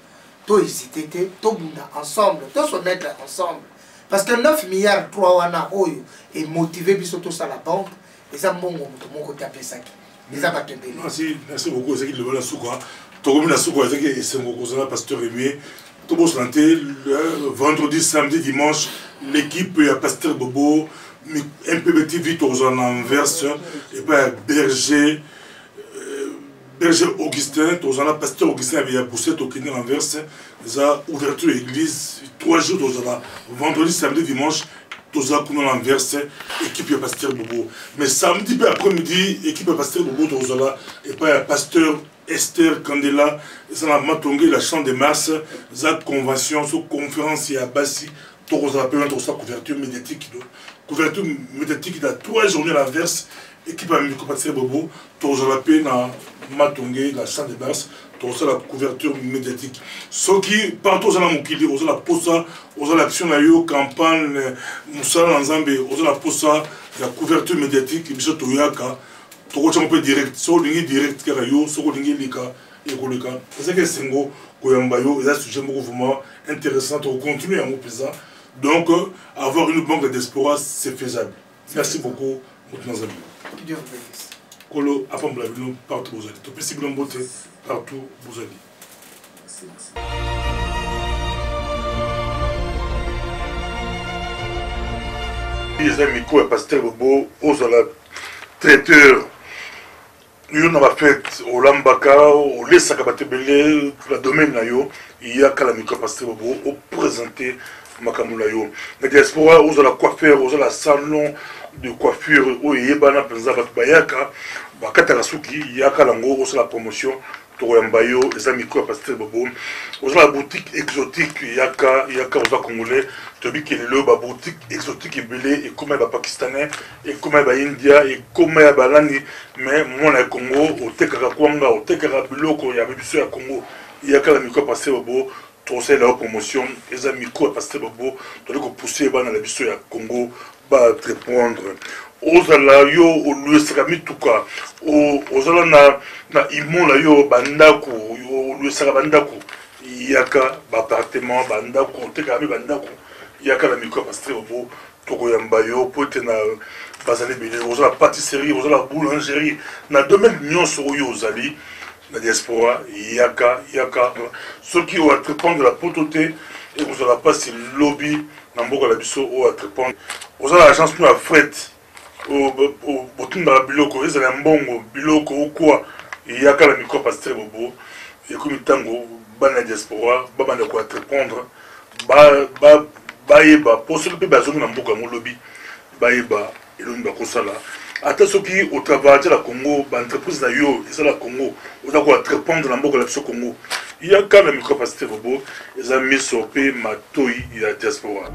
to hésiter to bunda ensemble to se mettre ensemble parce que 9 milliards 3 wana oyo et motiver biso to ça la banque et ça mbongo moto moko taper ça qui les a pas tombé. Merci beaucoup c'est qui le voilà souka to comme la souka c'est que c'est ngoko ça pasteur Rémi to bo santé vendredi samedi dimanche l'équipe ya pasteur Bobo MPBT vite aux Anvers et pas Berger Augustin, le pasteur Augustin avait poussé au Kenya l'Anvers, ils ont ouverture l'église 3 jours, vendredi, samedi, dimanche, ils ont ouvert l'Anvers, équipe de pasteur Bobo. Mais samedi après-midi, équipe de pasteur Bobo, ils ont et pas pasteur Esther Candela, ils ont matongé la chambre de Mars, ils ont convention, sur conférence à Bassi, ils ont appelé une couverture médiatique. Couverture médiatique de 3 journées à l'Anvers. Équipe avec le pasteur Bobo, tous la paix dans Matongé, la chambre de Mars, tous la couverture médiatique. Ceux qui partout dans la Mokili, ils ont la posa, ils ont l'action la campagne, Moussa Lanzambe, ils ont la posa, la couverture médiatique, ils sont toyaka, tous un peu direct, ceux qui direct car yo, ceux qui lika et kolika. C'est que c'est ngo koyambayo, et là sujet beaucoup vraiment intéressant, on continue à mon présent. Donc avoir une banque de diaspora, c'est faisable. Merci beaucoup, nos amis. Que Dieu vous bénisse. Kolo Afamblabino, partout vous allez. Tout possible en beauté, partout vous allez. Les amis, quoi, pasteur Bobo, aux traiteur, nous avons fait au Lambaka, au Lessakabatebele, la domaine, il y a qu'à la micro pasteur Bobo, au présenté Makamulayo. La diaspora, aux la coiffeur, aux la salon de coiffure, où il y a un peu Bayaka, Bakatarasuki, Yaka Lango, aux la promotion, Toyambayo, les amis quoi pasteur Bobo, aux la boutique exotique, Yaka, aux Congolais, Tobi qui est le boutique exotique et belé, et comme il pakistanais, et comme il India, et comme il Balani, mais moi, le Congo, au Tekara Kwanga, au Tekara Biloko, il y avait du Congo, Yaka la micro pasteur Bobo. C'est la promotion, les amis quoi pasteur Bobo, tu dois pousser dans la mission à Congo, va répondre. Aux ala yo au lieu serami tuka, aux ala na imon la yo bandaku, au lieu serabandaku, yaka appartement bandaku, tekami bandaku, yaka la micro pasteur Bobo, toko yambayo, pote na bazale bele, aux ala pâtisserie, aux ala boulangerie, na domaine nyon sur yo aux ali. La diaspora, Yaka, ceux qui ont entreprendre de la pototé, et vous n'aurez pas ce lobby, Namboka la biso, ou entreprendre. Vous avez l'agence nous à fret, au botin de la biloko, ils ont un bon biloko ou quoi, Yaka la micro pasteur Bobo, et comme tango, ban la diaspora, ban de quoi entreprendre, ba, pour ceux qui ont besoin de Namboka, mon lobby, ba, et l'on va consala. Ata soki au travail de la Congo, l'entreprise nayo, et ça la Congo, on a quoi répondre dans le Congo. Il y a quand même micro pasteur Bobo, ils ont mis sur paix Matoi et la diaspora.